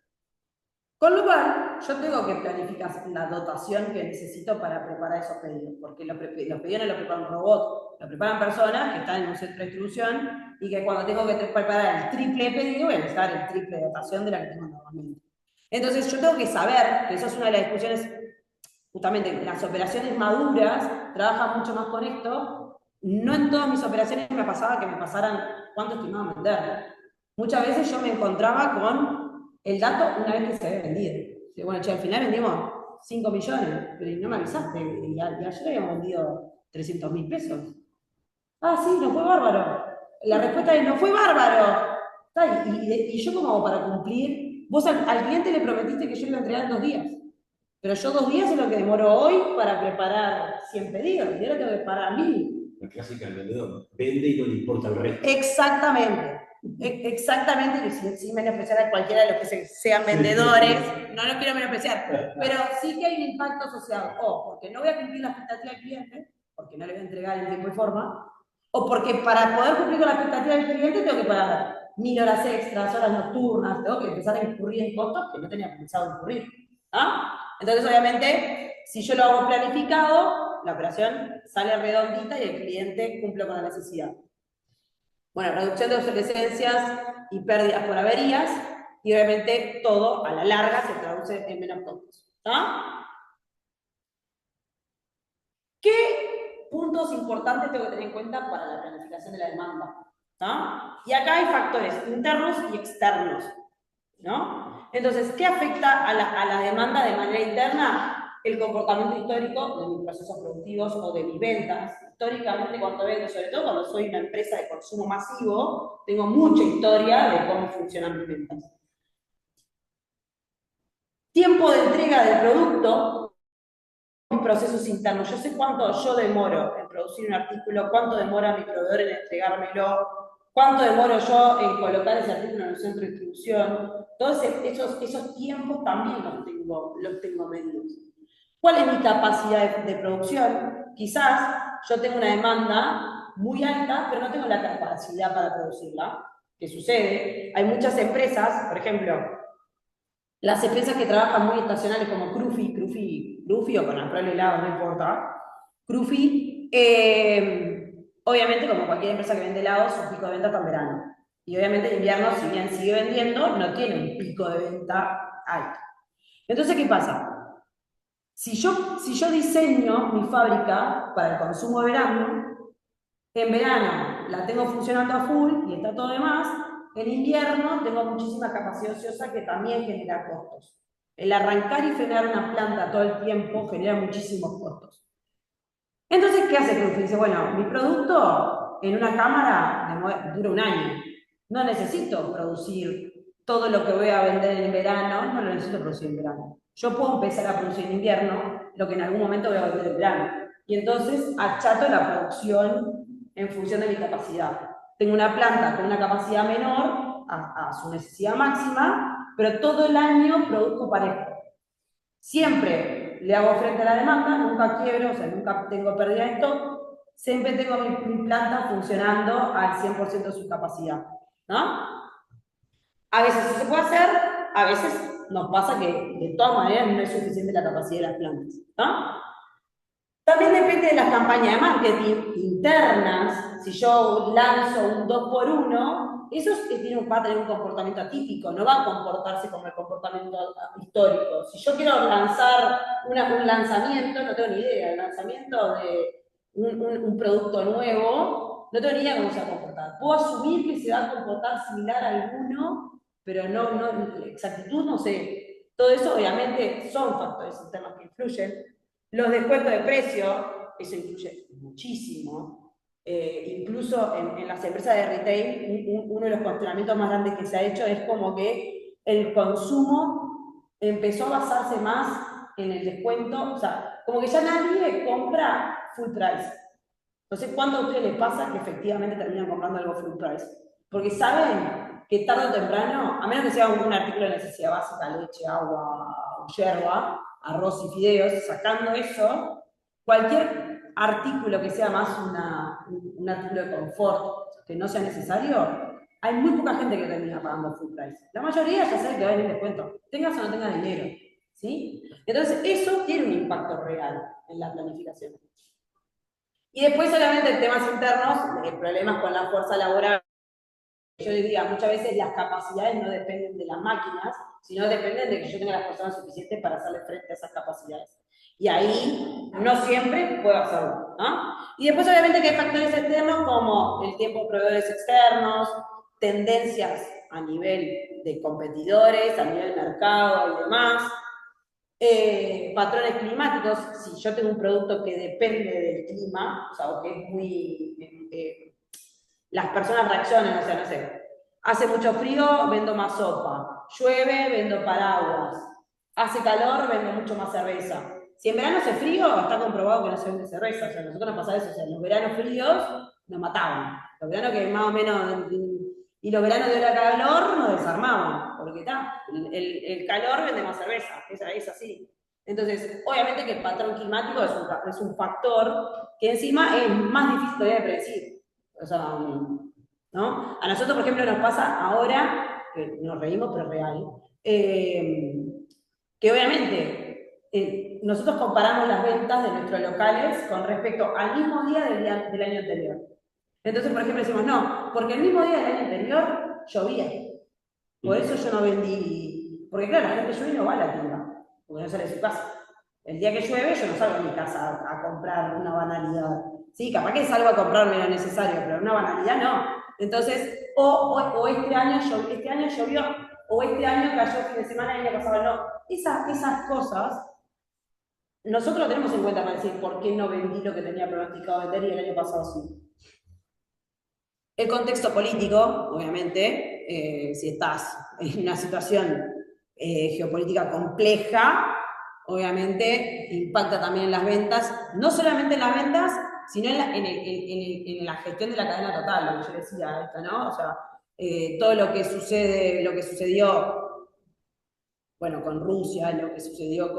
Con lo cual, yo tengo que planificar la dotación que necesito para preparar esos pedidos, porque los pedidos no los prepara un robot, los preparan personas que están en un centro de distribución y que cuando tengo que preparar el triple de pedido, voy a necesitar el triple de dotación de la que tengo normalmente. Entonces, yo tengo que saber, que eso es una de las discusiones, justamente, las operaciones maduras trabajan mucho más con esto. No en todas mis operaciones me pasaba que me pasaran cuánto estimaban vender. Muchas veces yo me encontraba con el dato una vez que se había vendido. Y bueno, che, al final vendimos 5 millones, pero no me avisaste, y ayer habíamos vendido 300.000 pesos. Ah, sí, no fue bárbaro. La respuesta es, no fue bárbaro. Y yo como para cumplir, vos al cliente le prometiste que yo le iba a entregar en 2 días. Pero yo 2 días es lo que demoro hoy para preparar 100 pedidos, y ahora tengo que preparar 1000. La clásica del vendedor, vende y no le importa el resto. Exactamente. Exactamente, que sin menospreciar a cualquiera de los que sean vendedores, no los quiero menospreciar, pero sí que hay un impacto asociado, o porque no voy a cumplir la expectativa del cliente, porque no le voy a entregar en tiempo y forma, o porque para poder cumplir con la expectativa del cliente tengo que pagar 1000 horas extras, horas nocturnas, tengo que empezar a incurrir en costos que no tenía pensado incurrir. Entonces, obviamente, si yo lo hago planificado, la operación sale redondita y el cliente cumple con la necesidad. Bueno, reducción de obsolescencias y pérdidas por averías, y obviamente todo a la larga se traduce en menos costos. ¿Qué puntos importantes tengo que tener en cuenta para la planificación de la demanda? Y acá hay factores internos y externos, ¿no? Entonces, ¿qué afecta a la demanda de manera interna? El comportamiento histórico de mis procesos productivos o de mis ventas. Históricamente, cuando vendo, sobre todo cuando soy una empresa de consumo masivo, tengo mucha historia de cómo funcionan mis ventas. Tiempo de entrega del producto, mis procesos internos. Yo sé cuánto yo demoro en producir un artículo, cuánto demora mi proveedor en entregármelo, cuánto demoro yo en colocar ese artículo en el centro de distribución. Todos esos tiempos también los tengo medidos. ¿Cuál es mi capacidad de producción? Quizás yo tengo una demanda muy alta, pero no tengo la capacidad para producirla. ¿Qué sucede? Hay muchas empresas, por ejemplo, las empresas que trabajan muy estacionales como Crufi o con Alfredo helado, no importa. Crufi, obviamente, como cualquier empresa que vende helados, su pico de venta está en verano. Y obviamente en invierno, si bien sigue vendiendo, no tiene un pico de venta alto. Entonces, ¿qué pasa? Si yo diseño mi fábrica para el consumo de verano, en verano la tengo funcionando a full y está todo de más, en invierno tengo muchísima capacidad ociosa que también genera costos. El arrancar y frenar una planta todo el tiempo genera muchísimos costos. Entonces, ¿qué hace Crufi? Dice, bueno, mi producto en una cámara dura 1 año. No necesito producir todo lo que voy a vender en verano, no lo necesito producir en verano. Yo puedo empezar a producir en invierno lo que en algún momento voy a vender en verano. Y entonces achato la producción en función de mi capacidad. Tengo una planta con una capacidad menor a su necesidad máxima, pero todo el año produzco parejo. Siempre le hago frente a la demanda, nunca quiebro, o sea, nunca tengo pérdida de stock, siempre tengo mi planta funcionando al 100% de su capacidad, ¿no? A veces sí se puede hacer, a veces nos pasa que de todas maneras no es suficiente la capacidad de las plantas, ¿no? También depende de las campañas de marketing internas. Si yo lanzo un 2x1, eso va a tener un comportamiento atípico, no va a comportarse como el comportamiento histórico. Si yo quiero lanzar un lanzamiento, no tengo ni idea, el lanzamiento de un producto nuevo, no tengo ni idea cómo se va a comportar. Puedo asumir que se va a comportar similar a alguno, pero no exactitud no sé. Todo eso obviamente son factores internos que influyen. Los descuentos de precio, eso incluye muchísimo. Incluso en las empresas de retail, uno de los cuestionamientos más grandes que se ha hecho es como que el consumo empezó a basarse más en el descuento, o sea, como que ya nadie compra full price. Entonces, ¿cuándo a ustedes les pasa que efectivamente terminan comprando algo full price? Porque saben que tarde o temprano, a menos que sea un artículo de necesidad básica, leche, agua, yerba, arroz y fideos, sacando eso, cualquier artículo que sea más un artículo de confort, que no sea necesario, hay muy poca gente que termina pagando full price. La mayoría ya sabe que va a venir descuento, tengas o no tengas dinero, ¿sí? Entonces, eso tiene un impacto real en la planificación. Y después, obviamente, en temas internos, problemas con la fuerza laboral. Yo diría, muchas veces las capacidades no dependen de las máquinas, sino dependen de que yo tenga las personas suficientes para hacerle frente a esas capacidades. Y ahí no siempre puedo hacerlo, ¿no? Y después, obviamente, que hay factores externos como el tiempo de proveedores externos, tendencias a nivel de competidores, a nivel mercado y demás. Patrones climáticos, si yo tengo un producto que depende del clima, o sea, o que es muy... las personas reaccionan, o sea, no sé, hace mucho frío, vendo más sopa, llueve, vendo paraguas, hace calor, vendo mucho más cerveza. Si en verano hace frío, está comprobado que no se vende cerveza, o sea, nosotros nos pasaba eso, o sea, en los veranos fríos nos mataban, los veranos que más o menos... Y los veranos de hora calor nos desarmaban, porque está, el calor vende más cerveza, es así. Entonces, obviamente que el patrón climático es un factor que encima es más difícil todavía de predecir. O sea, ¿no? A nosotros, por ejemplo, nos pasa ahora, que nos reímos, pero es real, que obviamente nosotros comparamos las ventas de nuestros locales con respecto al mismo día del año anterior. Entonces, por ejemplo, decimos, no, porque el mismo día del año anterior llovía. Por eso yo no vendí. Porque claro, la gente llueve y no va a la tienda, porque no sale de su casa. El día que llueve, yo no salgo a mi casa a comprar una banalidad. Sí, capaz que salgo a comprarme lo necesario, pero una banalidad no. Entonces, o este año llovió, o este año cayó fin de semana y el año pasado no. Esas cosas, nosotros lo tenemos en cuenta para decir por qué no vendí lo que tenía pronosticado vender y el año pasado sí. El contexto político, obviamente, si estás en una situación geopolítica compleja, obviamente impacta también en las ventas, no solamente en las ventas, sino en la gestión de la cadena total, lo que yo decía, esto, ¿no? O sea, todo lo que sucedió, bueno, con Rusia, lo que sucedió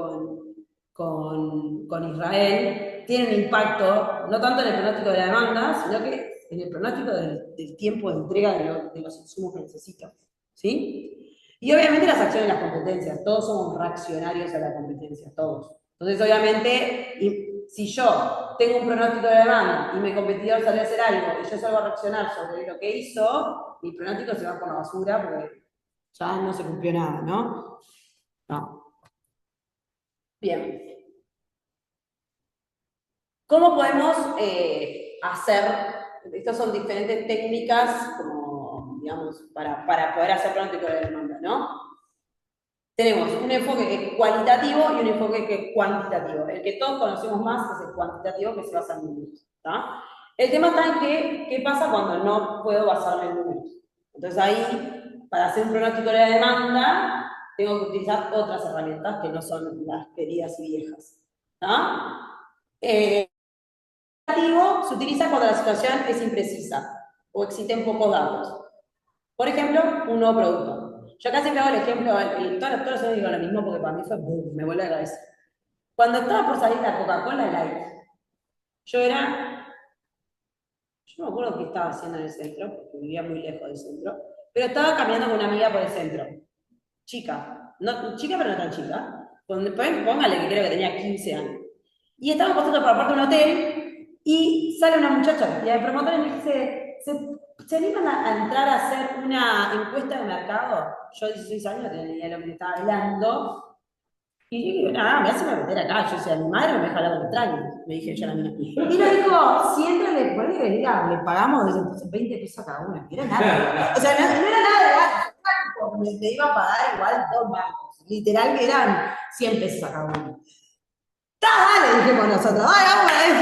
con Israel, tiene un impacto, no tanto en el pronóstico de la demanda, sino que en el pronóstico del tiempo de entrega de los insumos que necesitan, ¿sí? Y obviamente las acciones y las competencias, todos somos reaccionarios a la competencia, todos. Entonces, obviamente, si yo tengo un pronóstico de demanda y mi competidor sale a hacer algo y yo salgo a reaccionar sobre lo que hizo, mi pronóstico se va por la basura porque ya no se cumplió nada, ¿no? No. Bien. ¿Cómo podemos hacer? Estas son diferentes técnicas, como, digamos, para poder hacer pronóstico de demanda, ¿no? Tenemos un enfoque cualitativo y un enfoque cuantitativo. El que todos conocemos más es el cuantitativo, que se basa en números, ¿tá? El tema está en qué pasa cuando no puedo basarme en números. Entonces ahí, para hacer un pronóstico de la demanda, tengo que utilizar otras herramientas que no son las queridas y viejas, ¿tá? Se utiliza cuando la situación es imprecisa o existen pocos datos. Por ejemplo, un nuevo producto. Yo acá siempre hago el ejemplo, todos los años digo lo mismo porque para mí fue boom, me vuelve la cabeza. Cuando estaba por salir la Coca-Cola Light, yo no me acuerdo qué estaba haciendo en el centro, porque vivía muy lejos del centro, pero estaba caminando con una amiga por el centro. Chica, chica pero no tan chica. Póngale que creo que tenía 15 años. Y estábamos pasando por la puerta de un hotel y sale una muchacha vestida de promotor y me dice, ¿se animan a entrar a hacer una encuesta de mercado? Yo 16 años no tenía ni idea de lo que me estaba hablando. Y digo, nada, me hacen meter acá. Yo decía, mi madre me deja hablar con extraños, me dije yo a la mina. Y nos dijo, si entra, le pagamos 20 pesos a cada una. Era nada. O sea, no era nada de gato. Me iba a pagar igual 2 bancos. Literal que eran 100 pesos a cada uno. Dale, dijimos nosotros, dale, vamos a eso.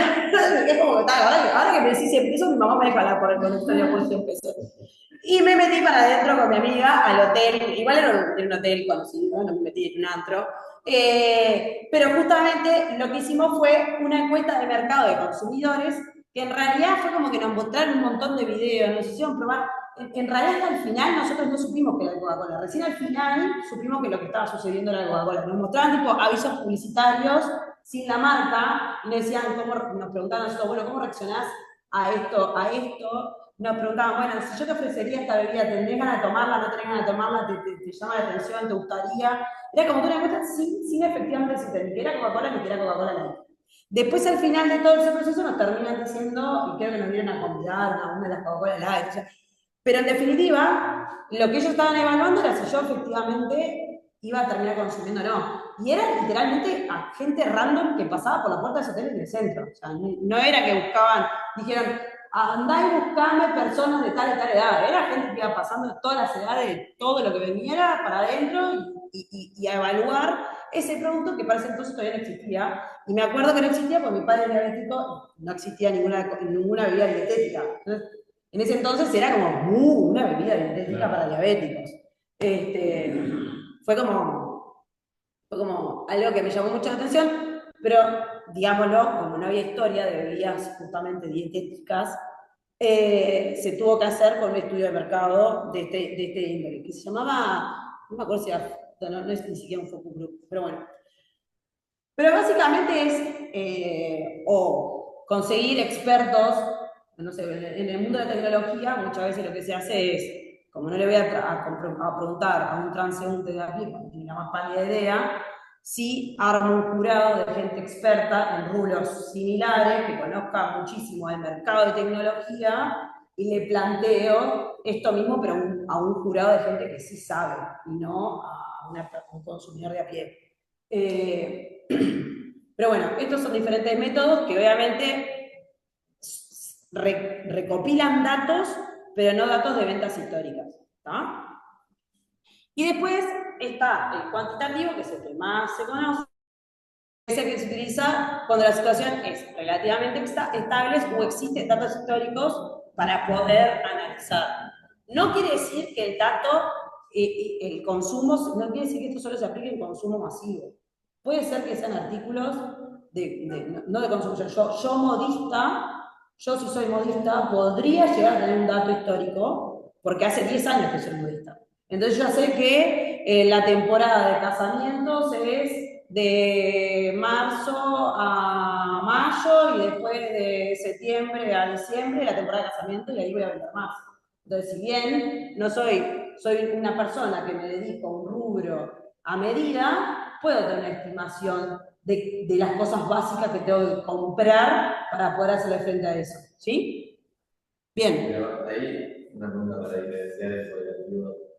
Es como que, ahora que me decís 100 pesos, mi mamá me deja hablar por el conductorio por 100 pesos. Y me metí para adentro con mi amiga al hotel, igual era un hotel conocido, no me metí en un antro. Pero justamente lo que hicimos fue una encuesta de mercado de consumidores, que en realidad fue como que nos mostraron un montón de videos, nos hicieron probar. En realidad hasta el final nosotros no supimos que era Coca-Cola, recién al final supimos que lo que estaba sucediendo era Coca-Cola. Nos mostraban tipo avisos publicitarios sin la marca y nos decían, nos preguntaban a nosotros, bueno, ¿cómo reaccionás a esto, a esto? Nos preguntaban, bueno, si yo te ofrecería esta bebida, ¿tendrías ganas de tomarla, no tenés ganas de tomarla, te llama la atención, te gustaría? Era como que una encuesta sin efectivamente decirte ni que era Coca-Cola ni que era Coca-Cola Light. Después al final de todo ese proceso nos terminan diciendo, y creo que nos dieron a convidar a una de las Coca-Cola Light, o sea, pero en definitiva, lo que ellos estaban evaluando era si yo efectivamente iba a terminar consumiendo o no. Y era literalmente a gente random que pasaba por la puerta de ese hotel en el centro. O sea, no era que buscaban, dijeron, andá y buscame personas de tal y tal edad. Era gente que iba pasando de todas las edades, de todo lo que viniera para adentro y a evaluar ese producto que para ese entonces todavía no existía. Y me acuerdo que no existía porque mi padre era diabético, no existía ninguna bebida dietética. Entonces, en ese entonces era como una bebida dietética para diabéticos. Fue como algo que me llamó mucho la atención, pero digámoslo, como no había historia de bebidas justamente dietéticas, se tuvo que hacer con un estudio de mercado de este índole, que se llamaba, no me acuerdo si era, no es ni siquiera un focus group, pero bueno. Pero básicamente es o conseguir expertos, no sé, en el mundo de la tecnología muchas veces lo que se hace es, como no le voy a preguntar a un transeúnte de aquí, no tiene la más pálida idea, sí armo un jurado de gente experta en rubros similares, que conozca muchísimo del mercado de tecnología, y le planteo esto mismo, pero a un jurado de gente que sí sabe, y no a un consumidor de a pie. Pero bueno, estos son diferentes métodos que obviamente recopilan datos, pero no datos de ventas históricas. ¿Tá? Y después está el cuantitativo, que es el que más se conoce, es el que se utiliza cuando la situación es relativamente estable o existen datos históricos para poder analizar. No quiere decir que el dato, el consumo, no quiere decir que esto solo se aplique en consumo masivo. Puede ser que sean artículos no de consumo. Yo modista, yo si soy modista, podría llegar a tener un dato histórico, porque hace 10 años que soy modista. Entonces yo sé que la temporada de casamientos es de marzo a mayo y después de septiembre a diciembre la temporada de casamiento y ahí voy a vender más. Entonces, si bien no soy una persona que me dedico a un rubro a medida, puedo tener una estimación de las cosas básicas que tengo que comprar para poder hacerle frente a eso. ¿Sí? Bien. Pero ahí una pregunta para diferenciar eso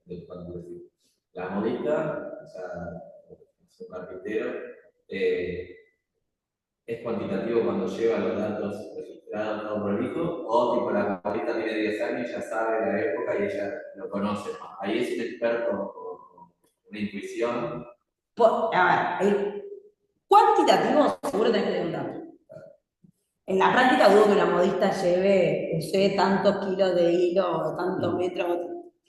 del cuantitativo. La modista, o sea, un carpintero, ¿es cuantitativo cuando lleva los datos registrados, todo prolijo? O tipo la modista tiene 10 años y ya sabe la época y ella lo conoce? Ahí es un experto con una intuición. A ver, el cuantitativo seguro tenés que tener un dato. En la práctica dudo que la modista lleve tantos kilos de hilo o tantos metros.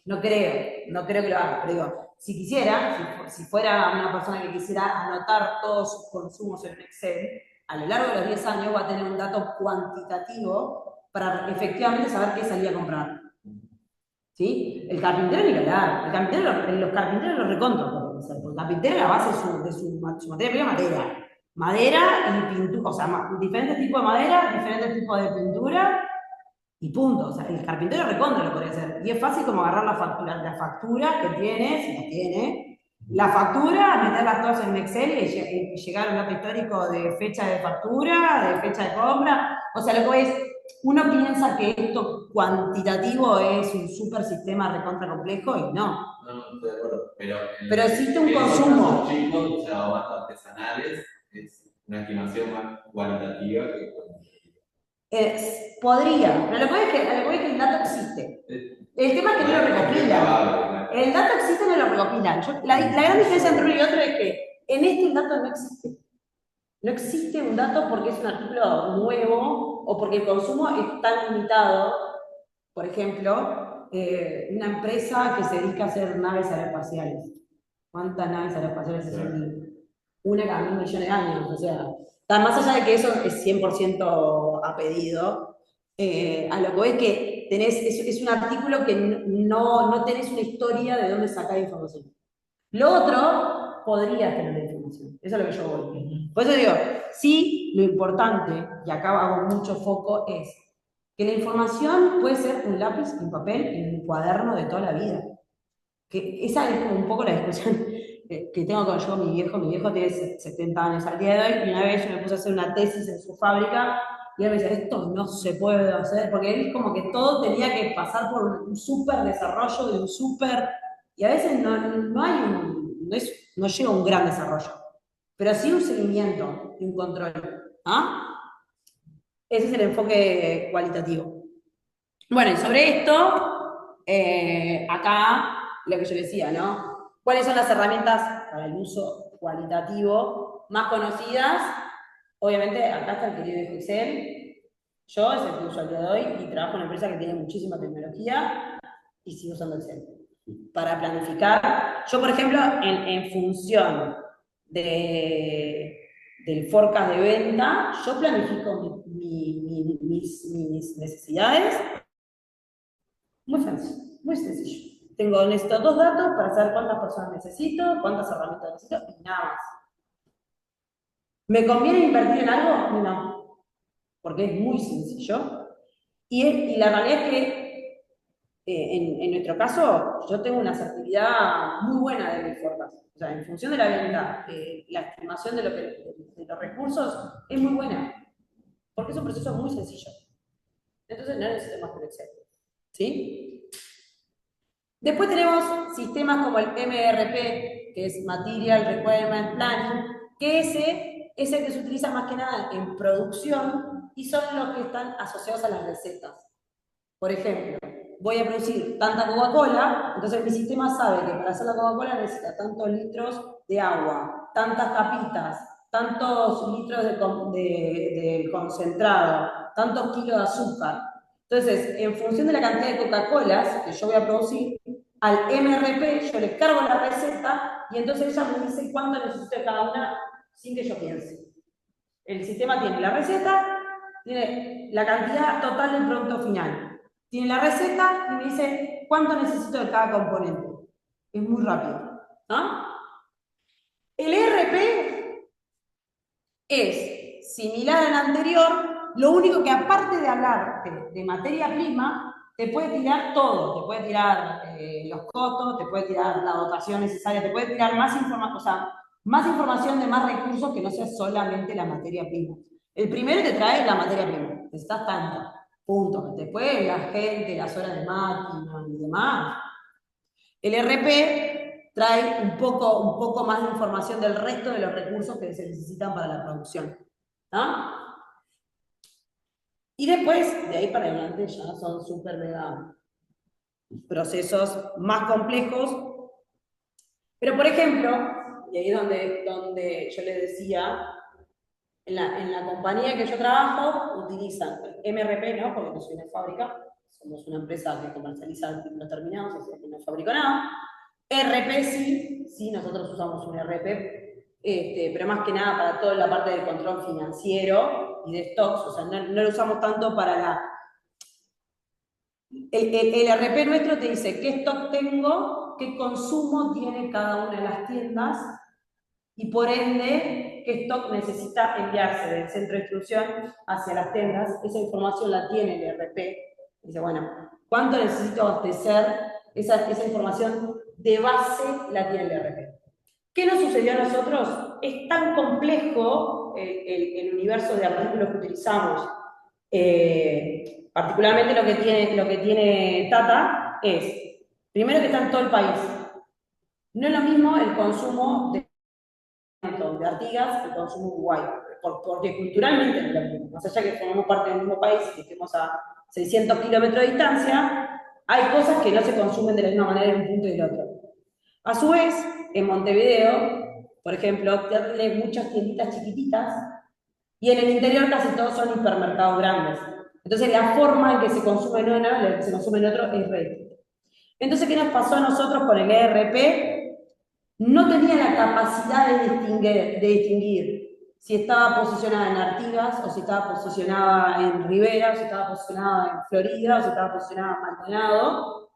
No creo que lo haga, pero digo, si quisiera, si fuera una persona que quisiera anotar todos sus consumos en Excel, a lo largo de los 10 años va a tener un dato cuantitativo para efectivamente saber qué salía a comprar. ¿Sí? El carpintero ni que hablar. Los carpinteros los recontra, porque el carpintero es la base de su materia prima, madera. Madera y pintura, o sea, diferentes tipos de madera, diferentes tipos de pintura y punto. O sea, el carpintero recontra lo puede hacer. Y es fácil como agarrar la factura que tiene, si la tiene, la factura, meterlas todas en Excel y llegar a un dato histórico de fecha de factura, de fecha de compra. O sea, lo que voy es, uno piensa que esto cuantitativo es un super sistema recontra complejo y no. No, estoy de acuerdo. Pero existe un consumo. Chicos, o sea, más artesanales, es una estimación más cualitativa que cuantitativa. Podría, pero lo que es que el dato existe. El tema es que no lo recopilan. El dato existe y no lo recopilan. La gran diferencia entre uno y otro es que en este el dato no existe. No existe un dato porque es un artículo nuevo o porque el consumo es tan limitado. Por ejemplo, una empresa que se dedica a hacer naves aeroespaciales. ¿Cuántas naves aeroespaciales se hacen? Una cada 1.000 millones de años. O sea, más allá de que eso es 100% a pedido, a lo que voy es que es un artículo que no tenés una historia de dónde sacar información. Lo otro, podrías tener la información. Eso es lo que yo voy. Por eso digo, sí, lo importante, y acá hago mucho foco, es que la información puede ser un lápiz, un papel, en un cuaderno de toda la vida. Que esa es como un poco la discusión que tengo con yo, mi viejo tiene 70 años al día de hoy, y una vez yo me puse a hacer una tesis en su fábrica, y él me decía, esto no se puede hacer, porque él como que todo tenía que pasar por un súper desarrollo de un súper, y a veces no hay no llega a un gran desarrollo, pero sí un seguimiento y un control. ¿Ah? Ese es el enfoque cualitativo. Bueno, y sobre esto, acá lo que yo decía, ¿no? ¿Cuáles son las herramientas para el uso cualitativo más conocidas? Obviamente, acá está el querido viejo Excel. Yo es el que uso al día de hoy y trabajo en una empresa que tiene muchísima tecnología y sigo usando Excel. Para planificar, yo por ejemplo, en función del forecast de venta, yo planifico mis necesidades muy fácil, muy sencillo. Necesito 2 datos para saber cuántas personas necesito, cuántas herramientas necesito y nada más. ¿Me conviene invertir en algo? No, porque es muy sencillo. Y la realidad es que en nuestro caso yo tengo una asertividad muy buena de mi forecast. O sea, en función de la venta, la estimación de los recursos es muy buena, porque es un proceso muy sencillo. Entonces no necesito más que Excel. ¿Sí? Después tenemos sistemas como el MRP, que es Material Requirement Planning, que es el que se utiliza más que nada en producción y son los que están asociados a las recetas. Por ejemplo, voy a producir tanta Coca-Cola, entonces mi sistema sabe que para hacer la Coca-Cola necesita tantos litros de agua, tantas tapitas, tantos litros de concentrado, tantos kilos de azúcar. Entonces, en función de la cantidad de Coca-Colas que yo voy a producir, al MRP yo le cargo la receta y entonces ella me dice cuánto necesito de cada una sin que yo piense. El sistema tiene la receta, tiene la cantidad total del producto final, tiene la receta y me dice cuánto necesito de cada componente. Es muy rápido. ¿No? El ERP es similar al anterior, lo único que aparte de hablar de materia prima, te puede tirar todo, te puede tirar los costos, te puede tirar la dotación necesaria, te puede tirar más información, o sea, más información de más recursos que no sea solamente la materia prima. El primero te trae la materia prima, necesitas tanto, punto. Después la gente, las horas de máquina y demás. El RP trae un poco más de información del resto de los recursos que se necesitan para la producción. ¿No? Y después, de ahí para adelante, ya son súper mega procesos más complejos. Pero, por ejemplo, y ahí es donde yo les decía, en la compañía que yo trabajo, utilizan MRP, ¿no? Porque no soy una fábrica, somos una empresa que comercializa artículos terminados, o sea que no fabrico nada. RP sí, nosotros usamos un RP, pero más que nada para toda la parte del control financiero y de stocks, o sea, no lo usamos tanto para la... El RP nuestro te dice qué stock tengo, qué consumo tiene cada una de las tiendas y por ende qué stock necesita enviarse del centro de distribución hacia las tiendas. Esa información la tiene el RP. Dice, bueno, ¿cuánto necesito abastecer? Esa información de base la tiene el RP. ¿Qué nos sucedió a nosotros? Es tan complejo el universo de artículos que utilizamos. Particularmente lo que tiene Tata es, primero que está en todo el país. No es lo mismo el consumo de Artigas que el consumo de Uruguay, porque culturalmente no es lo mismo. Más allá que formamos parte del mismo país y que estemos a 600 kilómetros de distancia, hay cosas que no se consumen de la misma manera en un punto y en el otro. A su vez, en Montevideo, por ejemplo, tiene muchas tienditas chiquititas y en el interior casi todos son hipermercados grandes. Entonces la forma en que se consume en uno, se consume en otro es re distinta. Entonces, ¿qué nos pasó a nosotros con el ERP? No tenía la capacidad de distinguir si estaba posicionada en Artigas, o si estaba posicionada en Rivera, o si estaba posicionada en Florida, o si estaba posicionada en Maldonado.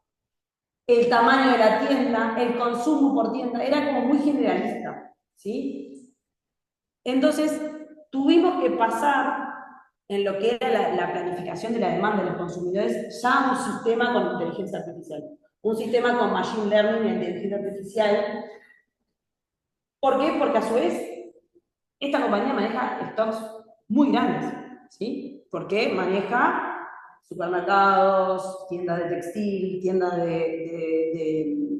El tamaño de la tienda, el consumo por tienda, era como muy generalista, ¿sí? Entonces, tuvimos que pasar en lo que era la planificación de la demanda de los consumidores, ya a un sistema con inteligencia artificial. Un sistema con machine learning e inteligencia artificial. ¿Por qué? Porque a su vez, esta compañía maneja stocks muy grandes, ¿sí? Porque maneja supermercados, tiendas de textil, tiendas de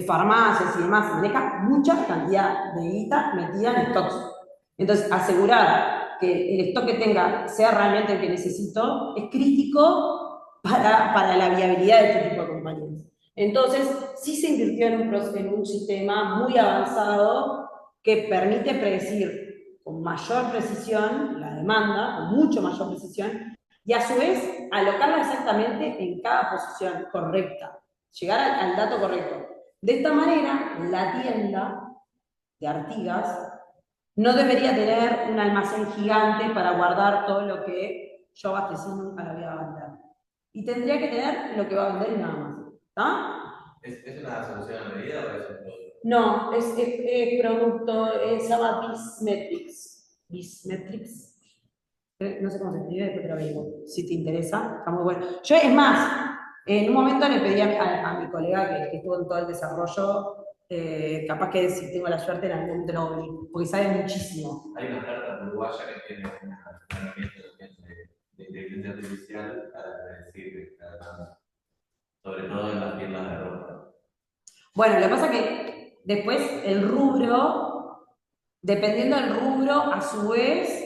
farmacias y demás, maneja mucha cantidad de guita metida en stocks. Entonces, asegurar que el stock que tenga sea realmente el que necesito es crítico para la viabilidad de este tipo de compañías. Entonces, sí se invirtió en un sistema muy avanzado que permite predecir con mayor precisión la demanda, con mucho mayor precisión, y a su vez alocarla exactamente en cada posición correcta, llegar al dato correcto. De esta manera, la tienda de Artigas no debería tener un almacén gigante para guardar todo lo que yo abastecí nunca lo voy a vender. Y tendría que tener lo que va a vender y nada más. ¿Está? ¿Es una solución a medida o es un producto? No, es producto, se llama Bizmetrics. Bizmetrics. No sé cómo se escribe, después te lo averiguo. Si te interesa, está muy bueno. Yo, es más, en un momento le pedí a mi colega que estuvo en todo el desarrollo, capaz que si tengo la suerte la encuentro, porque sabe muchísimo. Hay una startup uruguaya que tiene una herramienta también de inteligencia artificial para predecir la demanda, sobre todo en las tiendas de ropa. Bueno, lo que pasa es que después el rubro, dependiendo del rubro, a su vez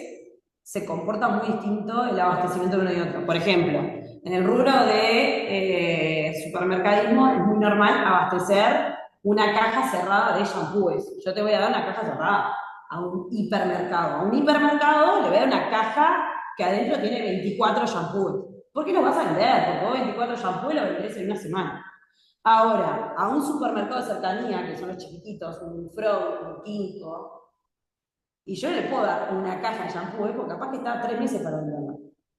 se comporta muy distinto el abastecimiento de uno y otro. Por ejemplo, en el rubro de supermercadismo es muy normal abastecer una caja cerrada de shampoos. Yo te voy a dar una caja cerrada a un hipermercado. A un hipermercado le voy a dar una caja que adentro tiene 24 shampoos. ¿Por qué los vas a vender? Porque vos 24 shampoos los vendés en una semana. Ahora, a un supermercado de cercanía, que son los chiquititos, un Frog, un Kinko, y yo le puedo dar una caja de shampoo, porque capaz que está 3 meses para venderla.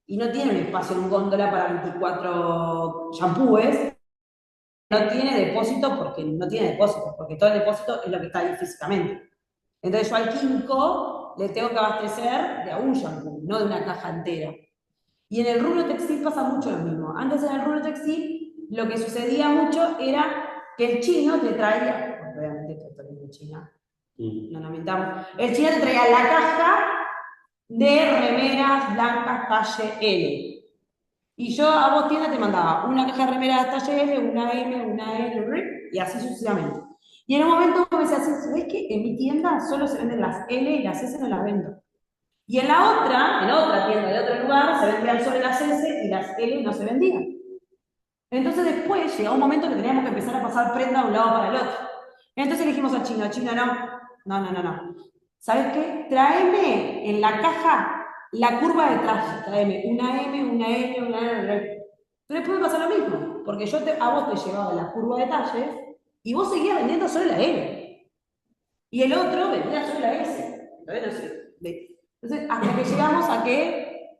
Y no tiene un espacio en góndola para 24 shampoos. No tiene depósito porque no tiene depósito, porque todo el depósito es lo que está ahí físicamente. Entonces yo al Kinko le tengo que abastecer de a un shampoo, no de una caja entera. Y en el rubro textil pasa mucho lo mismo. Antes en el rubro textil lo que sucedía mucho era que el chino te traía, bueno, obviamente esto es de China, no nos mentamos, el chino te traía la caja de remeras blancas talle L. Y yo a vos tienda te mandaba una caja de remeras talle L, una M, una L, y así sucesivamente. Y en un momento me decía así, ¿sabés qué? En mi tienda solo se venden las L y las S no las vendo. Y en otra tienda de otro lugar, se vendían solo las S y las L no se vendían. Entonces después llegó un momento que teníamos que empezar a pasar prenda de un lado para el otro. Entonces le dijimos al chino, no. ¿Sabes qué? Tráeme en la caja la curva de traje. Tráeme una M, una L, una R. Pero después me pasa lo mismo, porque a vos te llevaba la curva de talles y vos seguías vendiendo solo la L. Y el otro vendía solo la S. Entonces, hasta que llegamos a que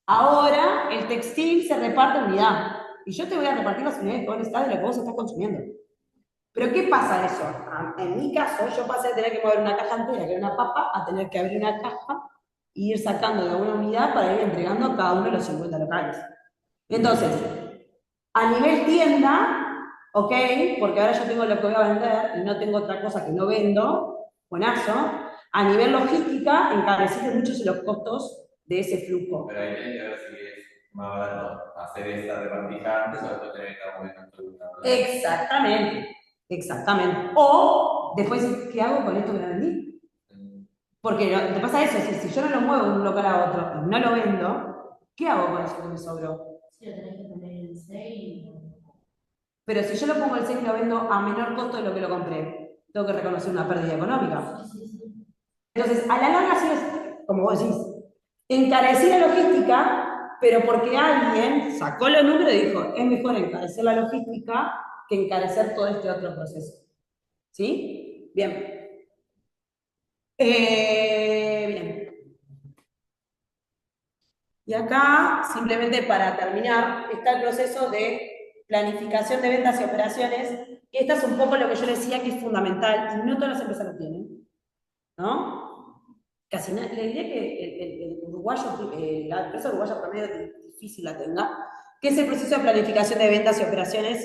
ahora el textil se reparte unidad. Y yo te voy a repartir las unidades que vos necesitas de lo que vos estás consumiendo. Pero ¿qué pasa de eso? En mi caso, yo pasé de tener que mover una caja entera, que era una papa, a tener que abrir una caja e ir sacando de alguna unidad para ir entregando a cada uno de los 50 locales. Entonces, a nivel tienda, ok, porque ahora yo tengo lo que voy a vender y no tengo otra cosa que no vendo, buenazo. A nivel logística, encareciste mucho los costos de ese flujo. Pero ahí tiene que ver si es más barato hacer esa repartija antes o después tener que estar moviendo en todo lado. Exactamente. O después, ¿qué hago con esto que lo vendí? Porque te pasa eso, si yo no lo muevo de un local a otro y no lo vendo, ¿qué hago con eso que me sobró? Sí, lo tenés que poner en 6. Pero si yo lo pongo el 6 y lo vendo a menor costo de lo que lo compré, tengo que reconocer una pérdida económica. Entonces, a la larga sí es, como vos decís, encarecer la logística, pero porque alguien sacó los números y dijo, es mejor encarecer la logística que encarecer todo este otro proceso. ¿Sí? Bien. Bien. Y acá, simplemente para terminar, está el proceso de planificación de ventas y operaciones, que esta es un poco lo que yo decía que es fundamental, y no todas las empresas lo tienen, ¿no? Casi nada, le diría que el uruguayo, la empresa uruguaya promedio es difícil la tenga, que es el proceso de planificación de ventas y operaciones,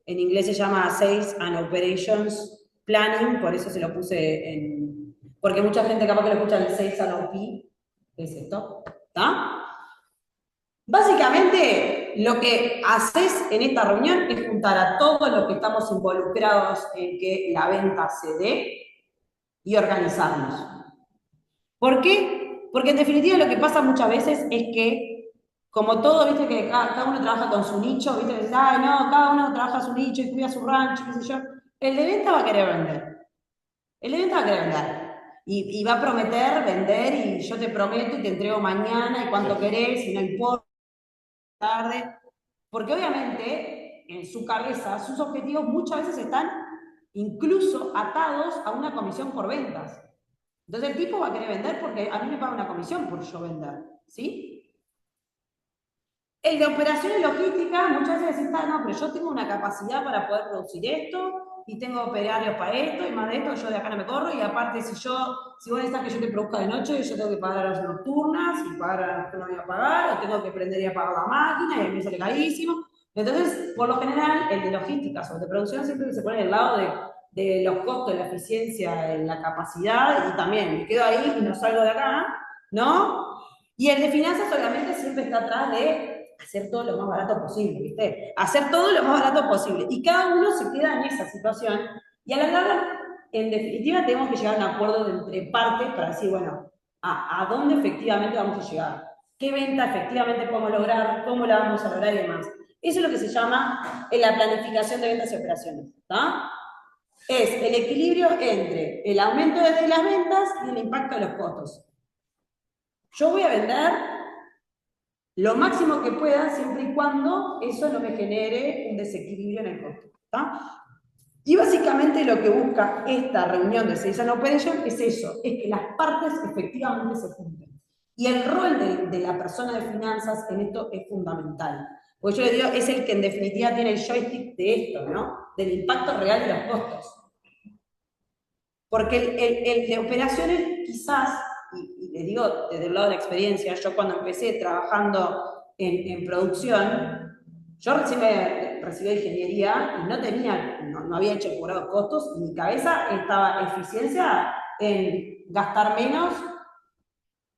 en inglés se llama Sales and Operations Planning, por eso se lo puse en, porque mucha gente capaz que lo escucha en el Sales and OP, es esto, ¿está? Básicamente, lo que haces en esta reunión es juntar a todos los que estamos involucrados en que la venta se dé y organizarnos. ¿Por qué? Porque en definitiva lo que pasa muchas veces es que, como todo, viste que cada uno trabaja con su nicho, viste que dices, ay no, cada uno trabaja su nicho y cuida su rancho, qué sé yo. El de venta va a querer vender. El de venta va a querer vender. Y va a prometer vender y yo te prometo y te entrego mañana y cuánto querés y no importa. Tarde, porque obviamente en su cabeza sus objetivos muchas veces están incluso atados a una comisión por ventas. Entonces el tipo va a querer vender porque a mí me paga una comisión por yo vender, ¿sí? El de operaciones logísticas muchas veces dice, no, pero yo tengo una capacidad para poder producir esto y tengo operarios para esto y más de esto, yo de acá no me corro y aparte si vos necesitas que yo te produzca de noche, yo tengo que pagar a las nocturnas y pagar a las nocturnas voy a pagar, o tengo que prender y apagar la máquina y a mí me sale carísimo. Entonces, por lo general, el de logística o de producción siempre se pone del lado de los costos, de la eficiencia, de la capacidad y también me quedo ahí y no salgo de acá, ¿no? Y el de finanzas obviamente siempre está atrás de hacer todo lo más barato posible, ¿viste? Hacer todo lo más barato posible. Y cada uno se queda en esa situación. Y a la larga, en definitiva, tenemos que llegar a un acuerdo entre partes para decir, bueno, a dónde efectivamente vamos a llegar. ¿Qué venta efectivamente podemos lograr? ¿Cómo la vamos a lograr y demás? Eso es lo que se llama la planificación de ventas y operaciones. ¿Está? Es el equilibrio entre el aumento de las ventas y el impacto de los costos. Yo voy a vender lo máximo que pueda, siempre y cuando eso no me genere un desequilibrio en el costo. ¿Está? Y básicamente lo que busca esta reunión de Sales and Operations es eso, es que las partes efectivamente se junten. Y el rol de la persona de finanzas en esto es fundamental. Porque yo le digo, es el que en definitiva tiene el joystick de esto, ¿no? Del impacto real de los costos. Porque el de operaciones quizás, y les digo desde el lado de la experiencia, yo cuando empecé trabajando en producción, yo recién me recibí de ingeniería y no había hecho curados costos, y mi cabeza estaba eficiencia en gastar menos,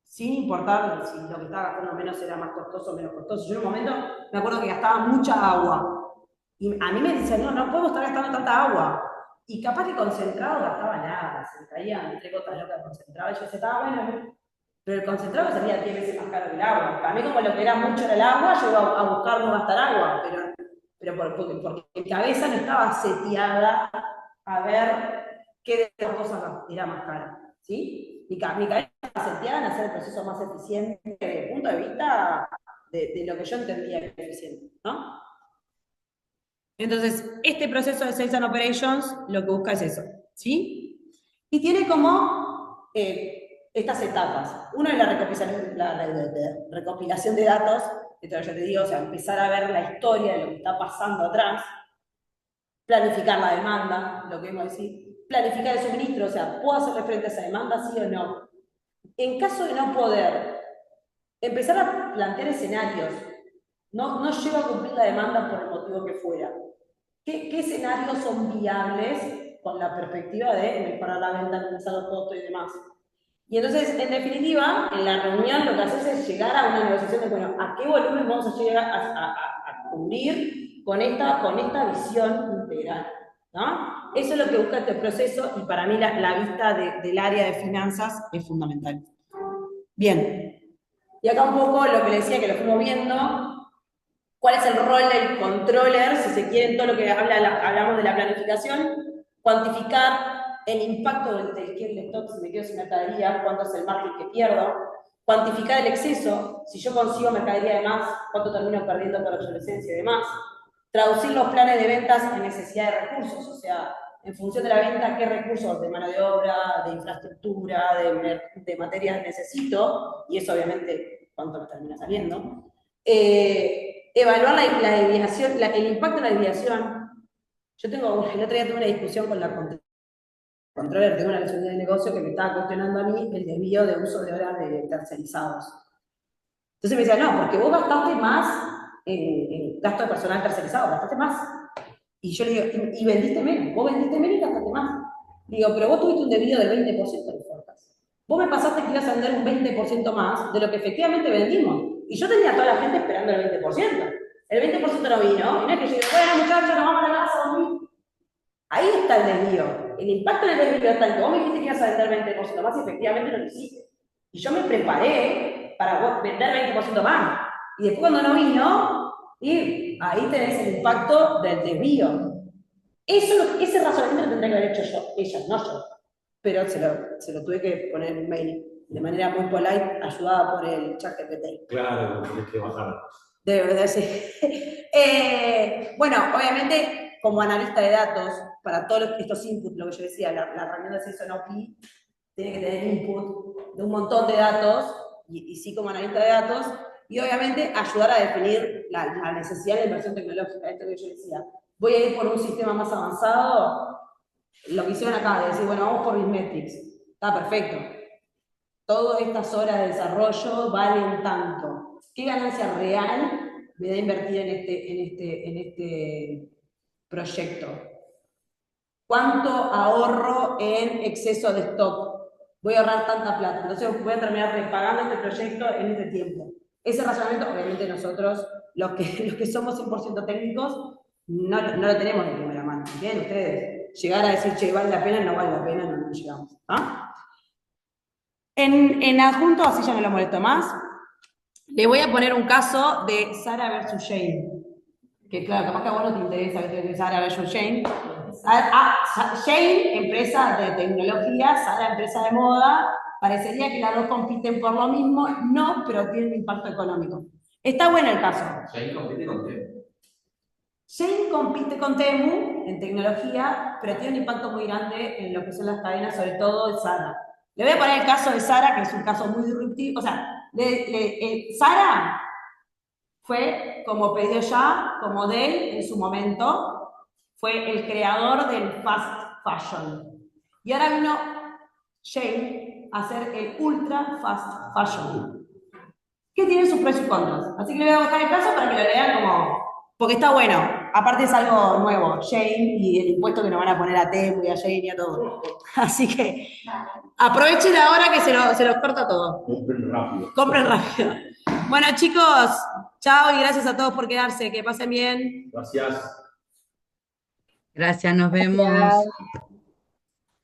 sin importar si lo que estaba gastando menos era más costoso o menos costoso. Yo en un momento me acuerdo que gastaba mucha agua, y a mí me dicen, no podemos estar gastando tanta agua. Y capaz que concentrado gastaba nada, se me caían 3 gotas locas de concentrado, y yo decía, bueno, pero el concentrado salía 10 veces más caro que el agua. Para mí, como lo que era mucho era el agua, yo iba a buscar no gastar agua, pero porque mi cabeza no estaba seteada a ver qué de las cosas era más cara, ¿sí? Mi cabeza estaba seteada en hacer el proceso más eficiente desde el punto de vista de lo que yo entendía que era eficiente, ¿no? Entonces, este proceso de Sales and Operations lo que busca es eso, ¿sí? Y tiene como estas etapas. Uno es la recopilación de datos, esto ya te digo, o sea, empezar a ver la historia de lo que está pasando atrás, planificar la demanda, lo que vamos a decir, planificar el suministro, o sea, ¿puedo hacerle frente a esa demanda, sí o no? En caso de no poder, empezar a plantear escenarios. No llego a cumplir la demanda por el motivo que fuera. ¿Qué escenarios son viables con la perspectiva de mejorar la venta, minimizar los costos y demás? Y entonces, en definitiva, en la reunión lo que haces es llegar a una negociación de, bueno, ¿a qué volumen vamos a llegar a cubrir con esta visión integral? ¿No? Eso es lo que busca este proceso, y para mí la vista del área de finanzas es fundamental. Bien. Y acá un poco lo que les decía, que lo fuimos viendo. ¿Cuál es el rol del controller? Si se quiere, en todo lo que hablamos de la planificación, cuantificar el impacto del kill stock, si me quedo sin mercadería, cuánto es el margen que pierdo, cuantificar el exceso, si yo consigo mercadería de más, cuánto termino perdiendo por obsolescencia y demás, traducir los planes de ventas en necesidad de recursos, o sea, en función de la venta, qué recursos de mano de obra, de infraestructura, de materias necesito, y eso obviamente cuánto me termina saliendo. Evaluar la desviación, el impacto de la desviación. Yo el otro día tuve una discusión con la Controller de una sociedad de negocio que me estaba cuestionando a mí el desvío de uso de horas de tercerizados. Entonces me decía, no, porque vos gastaste más en gasto de personal tercerizado, gastaste más. Y yo le digo, y vendiste menos, vos vendiste menos y gastaste más. Le digo, pero vos tuviste un desvío del 20% de ofertas. Vos me pasaste que ibas a vender un 20% más de lo que efectivamente vendimos. Y yo tenía a toda la gente esperando el 20%. El 20% no vino, y no es que yo digo, bueno muchachos, nos vamos a la casa a dormir. Ahí está el desvío. El impacto en el desvío está en que vos me dijiste que ibas a vender 20% más y efectivamente lo hiciste. Y yo me preparé para vender 20% más. Y después cuando no vino, y ahí tenés el impacto del desvío. Ese razonamiento lo tendría que haber hecho yo, ella, no yo. Pero se lo tuve que poner en un mail de manera muy polite, ayudada por el chat GPT. Claro, tienes que bajar. De verdad, sí. Bueno, obviamente, como analista de datos, para todos estos inputs, lo que yo decía, la reunión de acceso en OP tiene que tener input de un montón de datos, y sí como analista de datos, y obviamente ayudar a definir la necesidad de inversión tecnológica, esto que yo decía. Voy a ir por un sistema más avanzado, lo que hicieron acá, de decir, bueno, vamos por Bismetrics, está perfecto. Todas estas horas de desarrollo valen tanto. ¿Qué ganancia real me da invertir en este proyecto? ¿Cuánto ahorro en exceso de stock? Voy a ahorrar tanta plata, entonces voy a terminar repagando este proyecto en este tiempo. Ese razonamiento, obviamente nosotros, los que somos 100% técnicos, no lo tenemos de primera mano. ¿Entienden ustedes? Llegar a decir, che, vale la pena, no vale la pena, no llegamos. ¿Ah? En adjunto, así ya no lo molesto más, le voy a poner un caso de Zara versus Shane. Que claro, capaz que a vos no te interesa que Zara versus Shane. Shane, empresa de tecnología, Zara, empresa de moda. Parecería que las dos compiten por lo mismo. No, pero tienen un impacto económico. Está bueno el caso. Shane compite con Temu. Shane compite con Temu en tecnología, pero tiene un impacto muy grande en lo que son las cadenas, sobre todo en Zara. Le voy a poner el caso de Zara, que es un caso muy disruptivo. O sea, Zara fue, como pedido ya, como Dell en su momento, fue el creador del fast fashion. Y ahora vino Shane a hacer el ultra fast fashion. Que tiene sus pros y sus contras. Así que le voy a buscar el caso para que lo lean como... Porque está bueno. Aparte es algo nuevo. Shane y el impuesto que nos van a poner a Temu y a Shane y a todo. Así que aprovechen ahora que se los corta todo. Compren rápido. Compren rápido. Bueno, chicos, chao y gracias a todos por quedarse. Que pasen bien. Gracias. Gracias, nos vemos. Gracias.